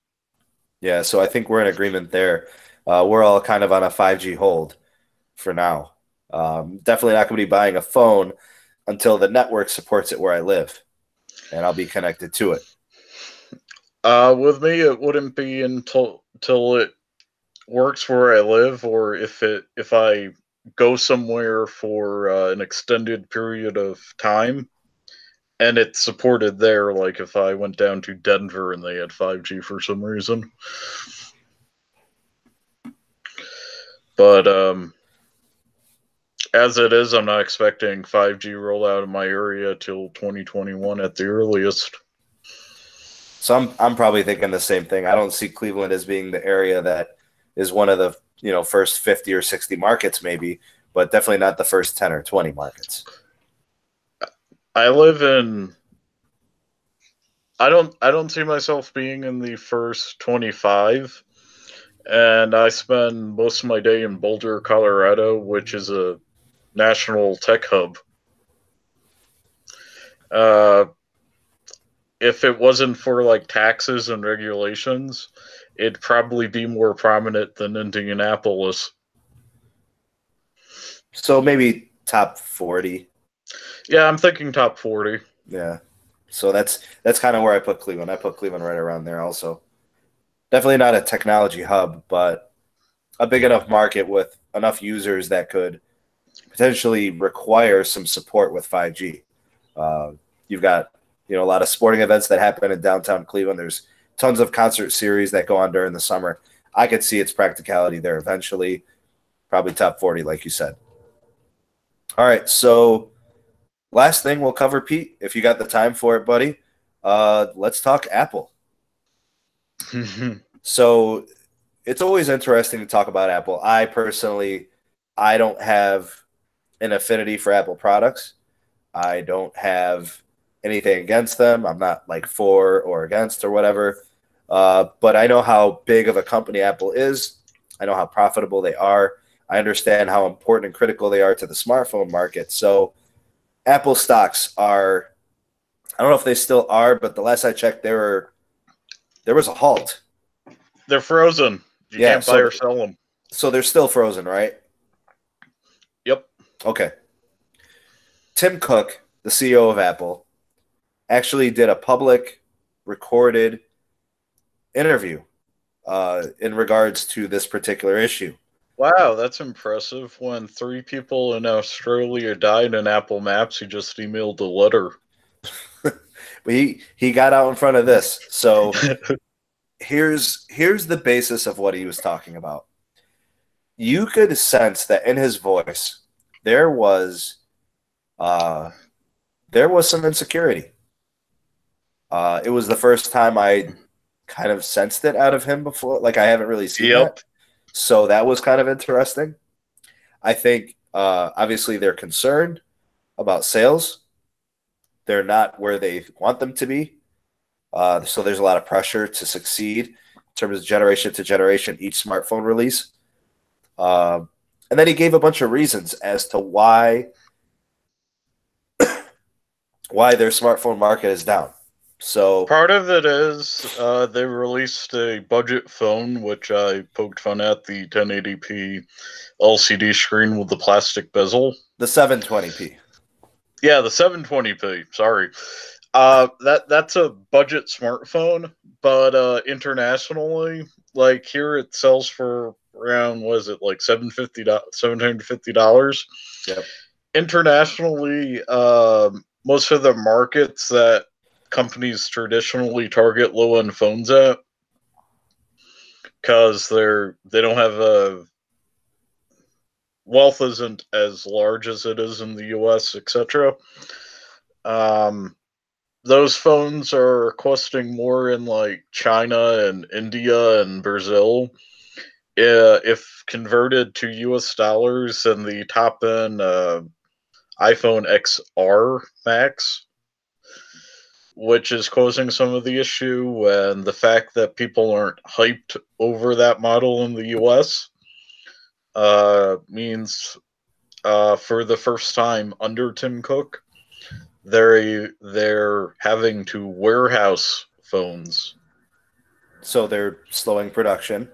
Yeah, so I think we're in agreement there. We're all kind of on a 5G hold for now. Definitely not going to be buying a phone until the network supports it where I live, and I'll be connected to it. With me, it wouldn't be until it works where I live, or if I go somewhere for an extended period of time, and it's supported there. Like if I went down to Denver and they had 5G for some reason, but as it is, I'm not expecting 5G rollout in my area till 2021 at the earliest. So I'm probably thinking the same thing. I don't see Cleveland as being the area that is one of the first 50 or 60 markets, maybe, but definitely not the first 10 or 20 markets. I live in. I don't see myself being in the first 25, and I spend most of my day in Boulder, Colorado, which is a national tech hub. Uh, if it wasn't for like taxes and regulations, it'd probably be more prominent than Indianapolis. So maybe top 40. Yeah, I'm thinking top 40. Yeah. So that's kind of where I put Cleveland. I put Cleveland right around there also. Definitely not a technology hub, but a big enough market with enough users that could potentially require some support with 5G. You've got a lot of sporting events that happen in downtown Cleveland. There's tons of concert series that go on during the summer. I could see its practicality there eventually. Probably top 40, like you said. All right, so last thing we'll cover, Pete, if you got the time for it, buddy. Let's talk Apple. So it's always interesting to talk about Apple. I don't have an affinity for Apple products. I don't have anything against them. I'm not like for or against or whatever. But I know how big of a company Apple is. I know how profitable they are. I understand how important and critical they are to the smartphone market. So Apple stocks are, I don't know if they still are, but the last I checked, there was a halt. They're frozen. You can't buy or sell them. So they're still frozen, right? Yep. Okay. Tim Cook, the CEO of Apple, actually did a public recorded interview in regards to this particular issue. Wow, that's impressive. When 3 people in Australia died in Apple Maps, he just emailed a letter. But he got out in front of this. So here's the basis of what he was talking about. You could sense that in his voice there was some insecurity. It was the first time I kind of sensed it out of him before. Like I haven't really seen that. So that was kind of interesting. I think obviously they're concerned about sales. They're not where they want them to be. So there's a lot of pressure to succeed in terms of generation to generation, each smartphone release. And then he gave a bunch of reasons as to why their smartphone market is down. So part of it is they released a budget phone, which I poked fun at, the 1080p LCD screen with the plastic bezel. The 720p. Yeah, the 720p. Sorry. That's a budget smartphone, but internationally, like here it sells for around, what is it, like $750? Yep. Internationally, most of the markets that companies traditionally target low-end phones at, because they don't have a wealth isn't as large as it is in the US, etc. Those phones are costing more in like China and India and Brazil. If converted to US dollars, and the top end iPhone XR Max, which is causing some of the issue, and the fact that people aren't hyped over that model in the US means for the first time under Tim Cook, they're having to warehouse phones. So they're slowing production,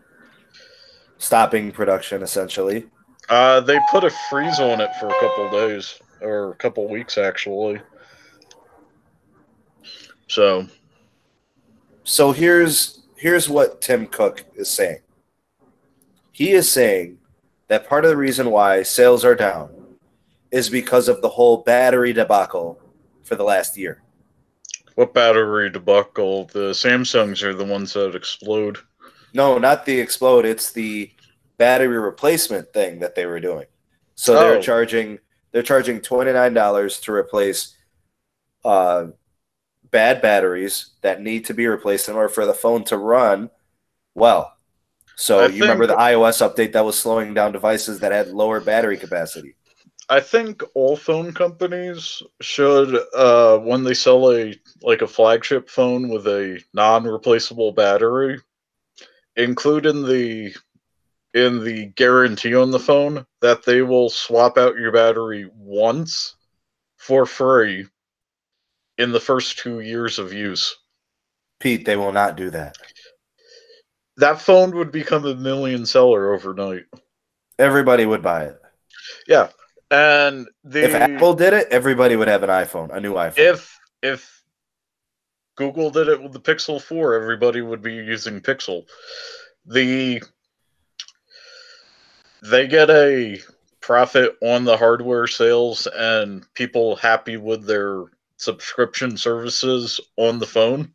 stopping production essentially. They put a freeze on it for a couple days or a couple weeks actually. So here's what Tim Cook is saying. He is saying that part of the reason why sales are down is because of the whole battery debacle for the last year. what battery debacle? The Samsungs are the ones that explode. No, not the explode. It's the battery replacement thing that they were doing. So they're charging $29 to replace bad batteries that need to be replaced in order for the phone to run well. So you remember the iOS update that was slowing down devices that had lower battery capacity. I think all phone companies should, when they sell a flagship phone with a non-replaceable battery, include in the guarantee on the phone that they will swap out your battery once for free in the first 2 years of use. Pete, they will not do that. That phone would become a million seller overnight. Everybody would buy it. Yeah. And if Apple did it, everybody would have an iPhone, a new iPhone. If Google did it with the Pixel 4, everybody would be using Pixel. They get a profit on the hardware sales and people happy with their subscription services on the phone.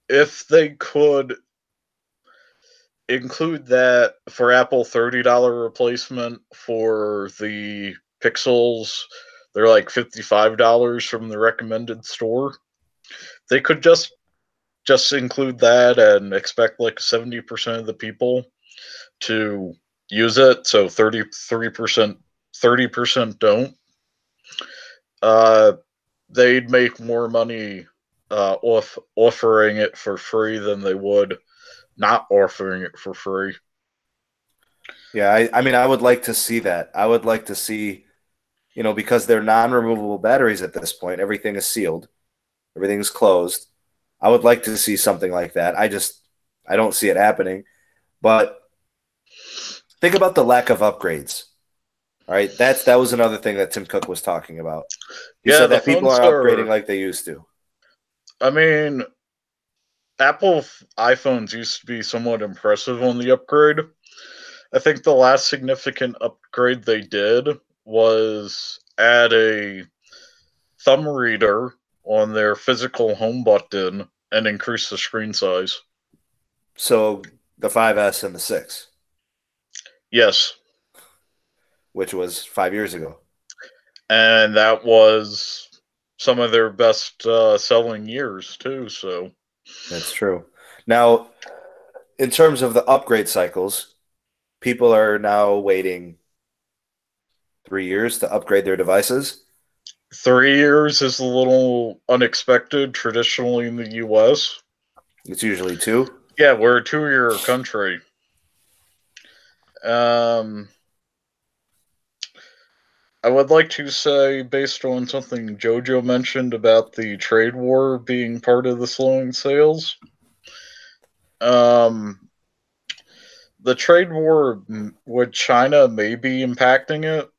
If they could include that for Apple, $30 replacement for the Pixels, they're like $55 from the recommended store. They could just include that and expect like 70% of the people to use it, so 30% don't. They'd make more money offering it for free than they would not offering it for free. Yeah, I mean, I would like to see that. I would like to see, because they're non-removable batteries at this point, everything is sealed, everything is closed. I would like to see something like that. I don't see it happening. But think about the lack of upgrades. All right, that was another thing that Tim Cook was talking about. He said that people aren't upgrading like they used to. I mean, Apple iPhones used to be somewhat impressive on the upgrade. I think the last significant upgrade they did was add a thumb reader on their physical home button and increase the screen size. So the 5S and the 6? Yes. Which was 5 years ago. And that was some of their best selling years, too, so. That's true. Now, in terms of the upgrade cycles, people are now waiting 3 years to upgrade their devices. 3 years is a little unexpected traditionally in the US. It's usually 2. Yeah, we're a 2-year country. I would like to say, based on something Jojo mentioned about the trade war being part of the slowing sales, the trade war with China may be impacting it.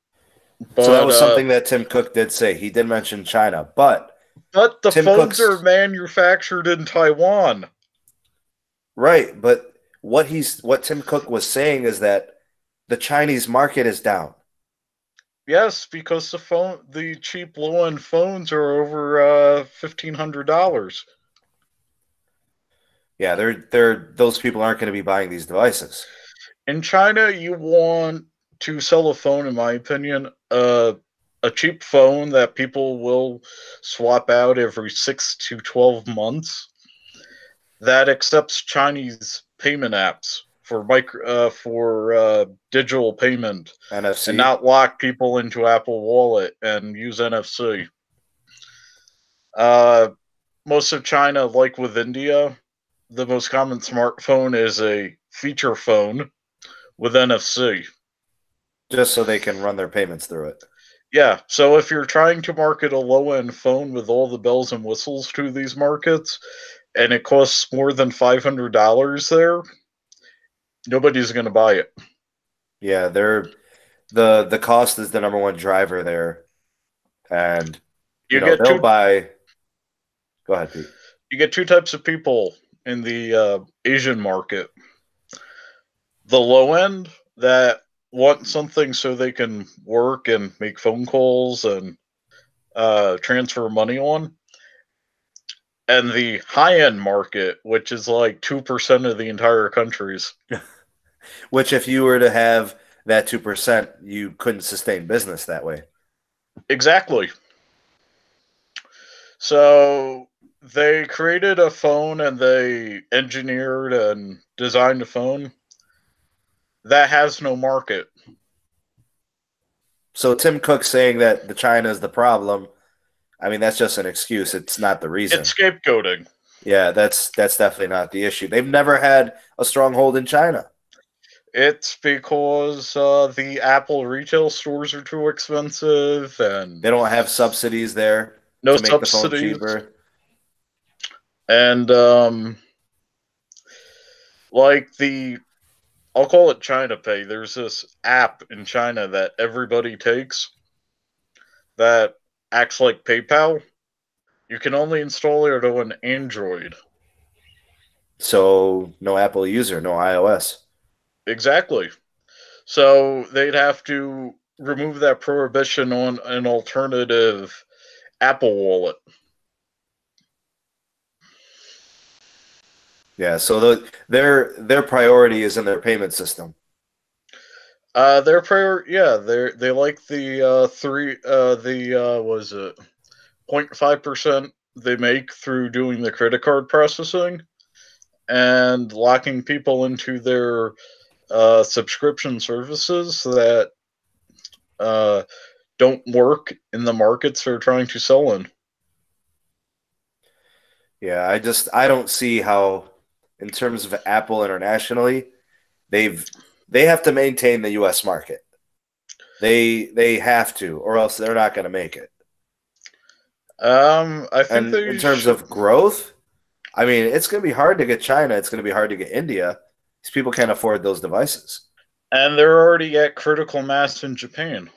But, so that was something that Tim Cook did say. He did mention China, but the phones are manufactured in Taiwan. Right, but what Tim Cook was saying is that the Chinese market is down. Yes, because the cheap low-end phones are over $1,500. Yeah, those people aren't going to be buying these devices. In China, you want to sell a phone, in my opinion, a cheap phone that people will swap out every 6 to 12 months that accepts Chinese payment apps. for digital payment and NFC. not lock people into Apple Wallet and use NFC. Most of China, like with India, the most common smartphone is a feature phone with NFC. Just so they can run their payments through it. Yeah, so if you're trying to market a low-end phone with all the bells and whistles to these markets, and it costs more than $500 there, nobody's going to buy it. Yeah, the cost is the number one driver there, and they'll buy. Go ahead, Pete. You get two types of people in the Asian market. The low end that want something so they can work and make phone calls and transfer money on, and the high end market, which is like 2% of the entire countries. Which, if you were to have that 2%, you couldn't sustain business that way. Exactly. So they created a phone and they engineered and designed a phone that has no market. So Tim Cook saying that the China is the problem, I mean, that's just an excuse. It's not the reason. It's scapegoating. Yeah, that's definitely not the issue. They've never had a stronghold in China. It's because the Apple retail stores are too expensive, and they don't have subsidies there to make the phone cheaper. And I'll call it China Pay. There's this app in China that everybody takes that acts like PayPal. You can only install it on Android. So no Apple user, no iOS. Exactly. So they'd have to remove that prohibition on an alternative Apple Wallet. Yeah, so their priority is in their payment system. Their priority, yeah, they like the 0.5% they make through doing the credit card processing and locking people into their subscription services that don't work in the markets they're trying to sell in. Yeah, I don't see how, in terms of Apple internationally, they have to maintain the U.S. market. They have to, or else they're not going to make it. I think in terms of growth, I mean, it's going to be hard to get China. It's going to be hard to get India. These people can't afford those devices. And they're already at critical mass in Japan.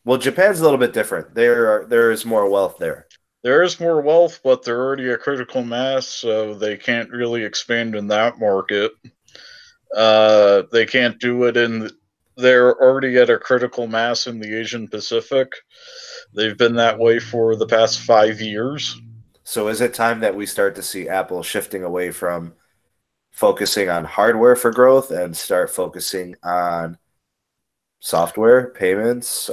Well, Japan's a little bit different. There is more wealth there. There is more wealth, but they're already at critical mass, so they can't really expand in that market. They can't do it they're already at a critical mass in the Asian Pacific. They've been that way for the past 5 years. So is it time that we start to see Apple shifting away from focusing on hardware for growth and start focusing on software, payments?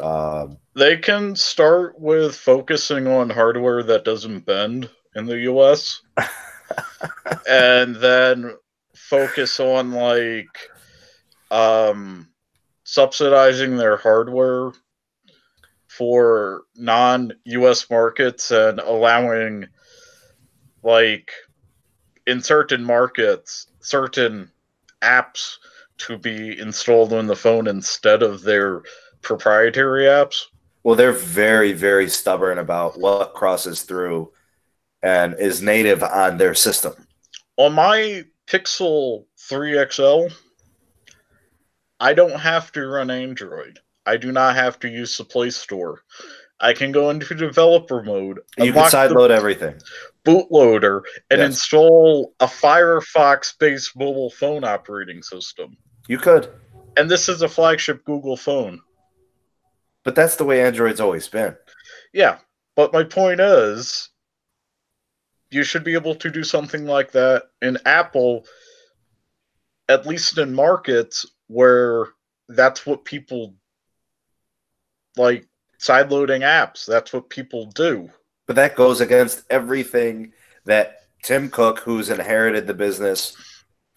They can start with focusing on hardware that doesn't bend in the US. And then focus on subsidizing their hardware for non-US markets and allowing in certain markets certain apps to be installed on the phone instead of their proprietary apps. Well, they're very, very stubborn about what crosses through and is native on their system. On my Pixel 3 XL, I don't have to run Android. I do not have to use the Play Store. I can go into developer mode. You can sideload everything. Bootloader and install a Firefox-based mobile phone operating system. You could. And this is a flagship Google phone. But that's the way Android's always been. Yeah, but my point is, you should be able to do something like that in Apple, at least in markets where that's what people sideloading apps. That's what people do. But that goes against everything that Tim Cook, who's inherited the business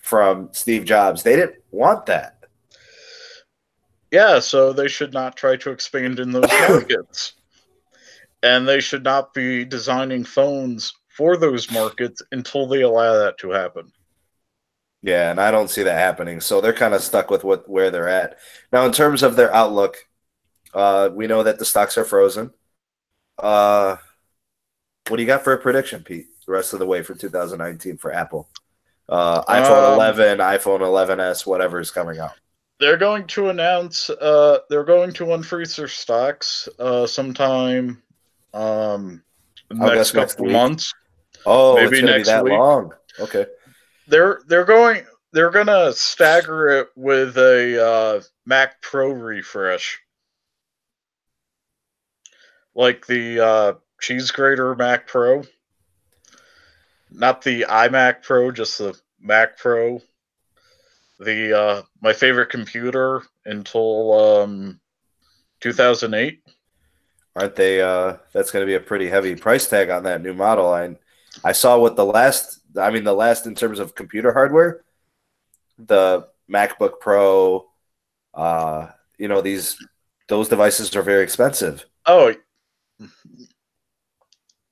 from Steve Jobs. They didn't want that. Yeah, so they should not try to expand in those markets. And they should not be designing phones for those markets until they allow that to happen. Yeah, and I don't see that happening. So they're kind of stuck with where they're at. Now, in terms of their outlook, we know that the stocks are frozen. What do you got for a prediction, Pete, the rest of the way for 2019 for Apple? iPhone 11, iPhone 11s, whatever is coming out. They're going to announce, they're going to unfreeze their stocks sometime next couple months. Oh, maybe it's going to be that week. Long. Okay. They're gonna stagger it with a Mac Pro refresh, like the cheese grater Mac Pro, not the iMac Pro, just the Mac Pro. The my favorite computer until 2008. Aren't they? That's going to be a pretty heavy price tag on that new model. I saw what the last in terms of computer hardware, the MacBook Pro, those devices are very expensive. Oh,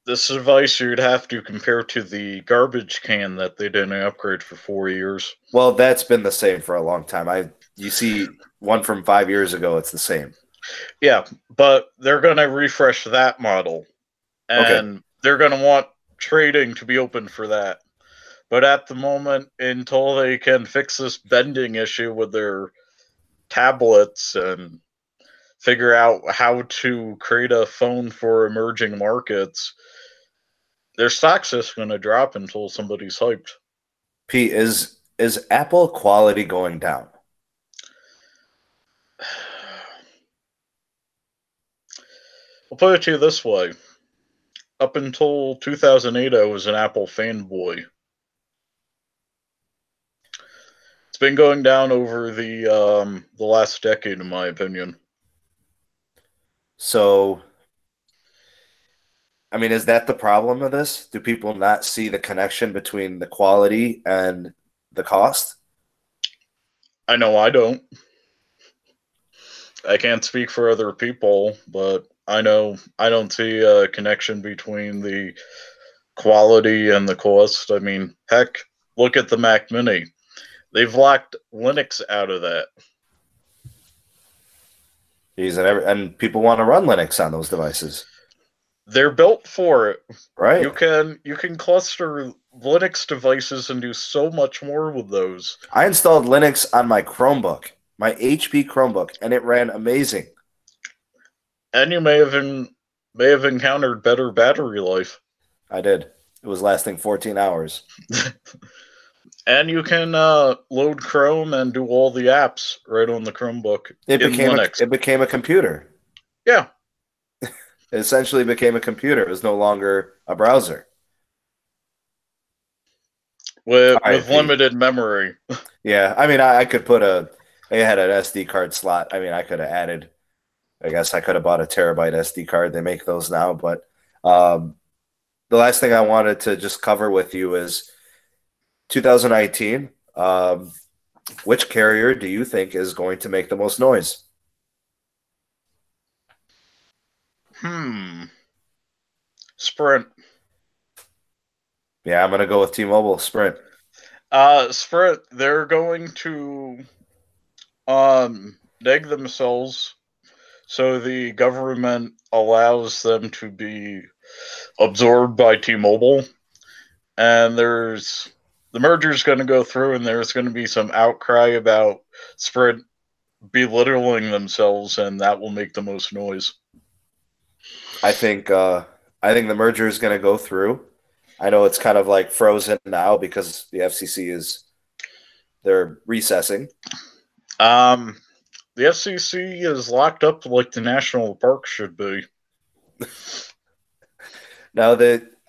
this device you'd have to compare to the garbage can that they didn't upgrade for 4 years. Well, that's been the same for a long time. You see one from 5 years ago, it's the same. Yeah, but they're going to refresh that model, and they're going to want trading to be open for that. But at the moment, until they can fix this bending issue with their tablets and figure out how to create a phone for emerging markets, their stock's just going to drop until somebody's hyped. Pete, is Apple quality going down? I'll put it to you this way. Up until 2008, I was an Apple fanboy. It's been going down over the last decade, in my opinion. So, I mean, is that the problem of this? Do people not see the connection between the quality and the cost? I know I don't. I can't speak for other people, but I know I don't see a connection between the quality and the cost. I mean, heck, look at the Mac Mini. They've locked Linux out of that. And people want to run Linux on those devices. They're built for it. Right. You can cluster Linux devices and do so much more with those. I installed Linux on my Chromebook, my HP Chromebook, and it ran amazing. And you may have encountered better battery life. I did. It was lasting 14 hours. And you can load Chrome and do all the apps right on the Chromebook. It became a computer. Yeah. It essentially became a computer. It was no longer a browser. With limited memory. Yeah. I mean, I could they had an SD card slot. I mean, I could have added, I guess I could have bought a terabyte SD card. They make those now. But the last thing I wanted to just cover with you is 2019. Which carrier do you think is going to make the most noise? Sprint. Yeah, I'm going to go with T-Mobile. Sprint. Sprint, they're going to neg themselves so the government allows them to be absorbed by T-Mobile. And the merger's going to go through, and there's going to be some outcry about Sprint belittling themselves, and that will make the most noise. I think the merger is going to go through. I know it's kind of like frozen now because the FCC they're recessing. The FCC is locked up like the national park should be. Now,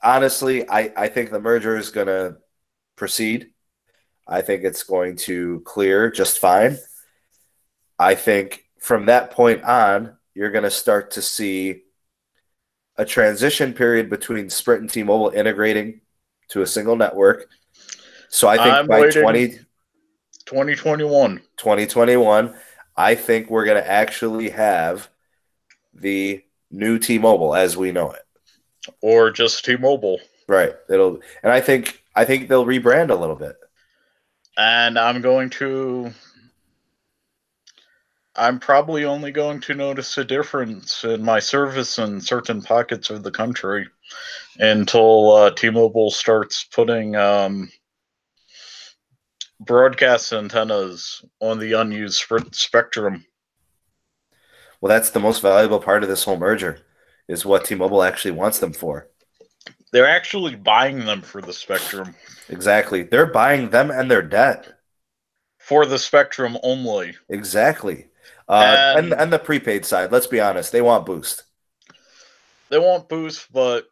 honestly, I think the merger is going to proceed. I think it's going to clear just fine. I think from that point on, you're going to start to see a transition period between Sprint and T-Mobile integrating to a single network. So I think 2021. 2021, I think we're going to actually have the new T-Mobile as we know it. Or just T-Mobile. Right. And I think they'll rebrand a little bit. And I'm probably only going to notice a difference in my service in certain pockets of the country until T-Mobile starts putting broadcast antennas on the unused spectrum. Well, that's the most valuable part of this whole merger, is what T-Mobile actually wants them for. They're actually buying them for the spectrum. Exactly. They're buying them and their debt. For the spectrum only. Exactly. And the prepaid side, let's be honest, they want Boost. They want Boost, but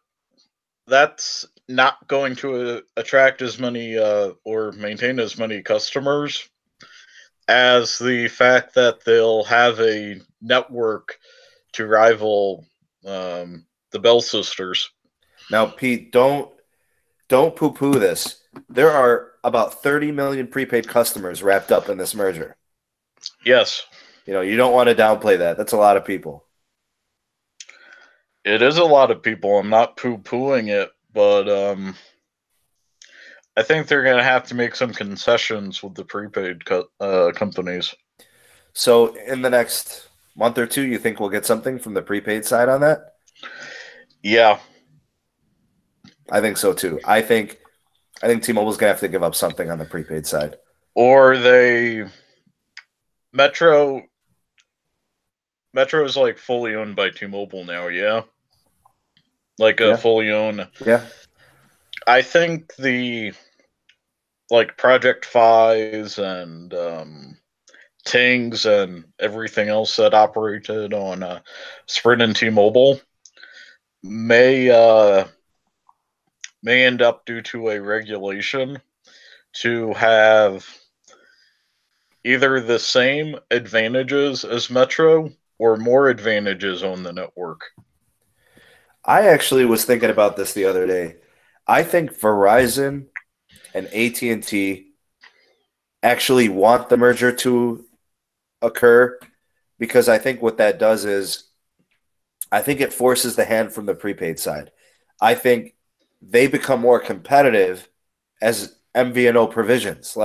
that's not going to attract as many or maintain as many customers as the fact that they'll have a network to rival the Bell sisters. Now, Pete, don't poo-poo this. There are about 30 million prepaid customers wrapped up in this merger. Yes. You don't want to downplay that. That's a lot of people. It is a lot of people. I'm not poo-pooing it, but I think they're going to have to make some concessions with the prepaid companies. So in the next month or two, you think we'll get something from the prepaid side on that? Yeah. I think so too. I think T-Mobile's going to have to give up something on the prepaid side. Or Metro is like fully owned by T-Mobile now, yeah? Like a fully owned. Yeah. I think the Project Fi's and Tings and everything else that operated on Sprint and T-Mobile may end up, due to a regulation, to have either the same advantages as Metro or more advantages on the network. I actually was thinking about this the other day. I think Verizon and AT&T actually want the merger to occur, because I think what that does is I think it forces the hand from the prepaid side. I think they become more competitive as MVNO provisions.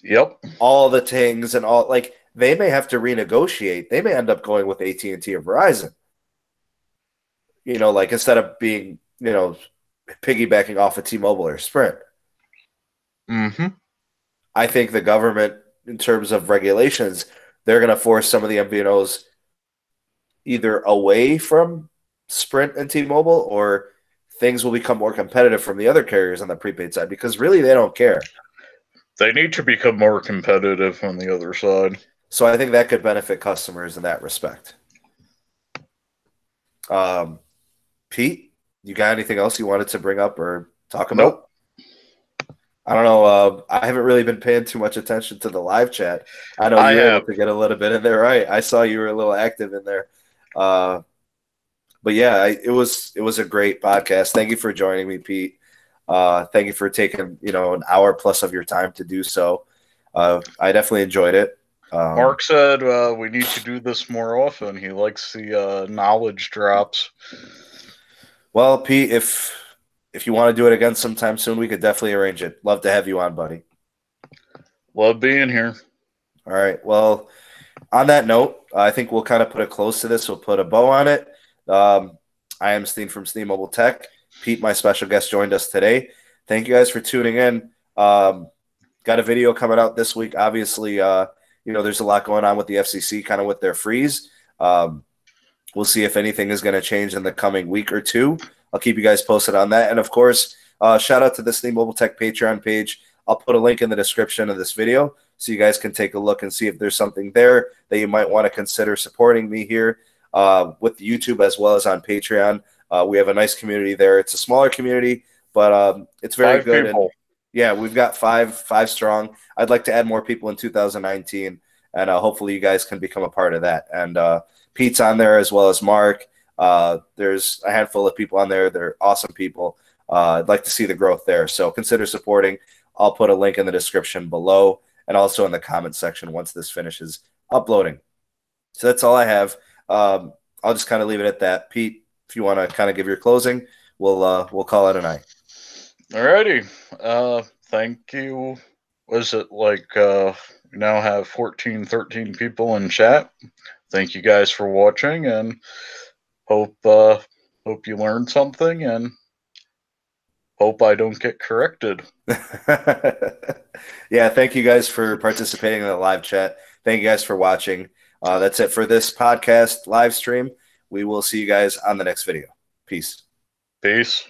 Yep. All the Tings and all, they may have to renegotiate. They may end up going with AT&T or Verizon. Instead of being, piggybacking off of T-Mobile or Sprint. Mm-hmm. I think the government, in terms of regulations, they're going to force some of the MVNOs either away from Sprint and T-Mobile, or things will become more competitive from the other carriers on the prepaid side, because really they don't care. They need to become more competitive on the other side. So I think that could benefit customers in that respect. Pete, you got anything else you wanted to bring up or talk about? Nope. I don't know. I haven't really been paying too much attention to the live chat. I know you were able to get a little bit in there, right? I saw you were a little active in there. But yeah, it was a great podcast. Thank you for joining me, Pete. Thank you for taking an hour plus of your time to do so. I definitely enjoyed it. Mark said we need to do this more often. He likes the knowledge drops. Well, Pete, if you want to do it again sometime soon, we could definitely arrange it. Love to have you on, buddy. Love being here. All right. Well, on that note, I think we'll kind of put a close to this. We'll put a bow on it. I am Steen from Steen Mobile Tech. Pete, my special guest, joined us today. Thank you guys for tuning in. Got a video coming out this week. Obviously, there's a lot going on with the FCC, kind of with their freeze. We'll see if anything is going to change in the coming week or two. I'll keep you guys posted on that. And, of course, shout out to the Steen Mobile Tech Patreon page. I'll put a link in the description of this video so you guys can take a look and see if there's something there that you might want to consider supporting me here with YouTube as well as on Patreon. We have a nice community there. It's a smaller community, but it's very good. And, yeah, we've got five strong. I'd like to add more people in 2019, and hopefully you guys can become a part of that. And Pete's on there as well as Mark. There's a handful of people on there. They're awesome people. I'd like to see the growth there. So consider supporting. I'll put a link in the description below. and also in the comment section once this finishes uploading. So that's all I have. I'll just kind of leave it at that. Pete, if you want to kind of give your closing, we'll call it a night. Alrighty. Thank you. Was it like we now have 14, 13 people in chat? Thank you guys for watching, and hope you learned something, and hope I don't get corrected. Yeah, thank you guys for participating in the live chat. Thank you guys for watching. That's it for this podcast live stream. We will see you guys on the next video. Peace. Peace.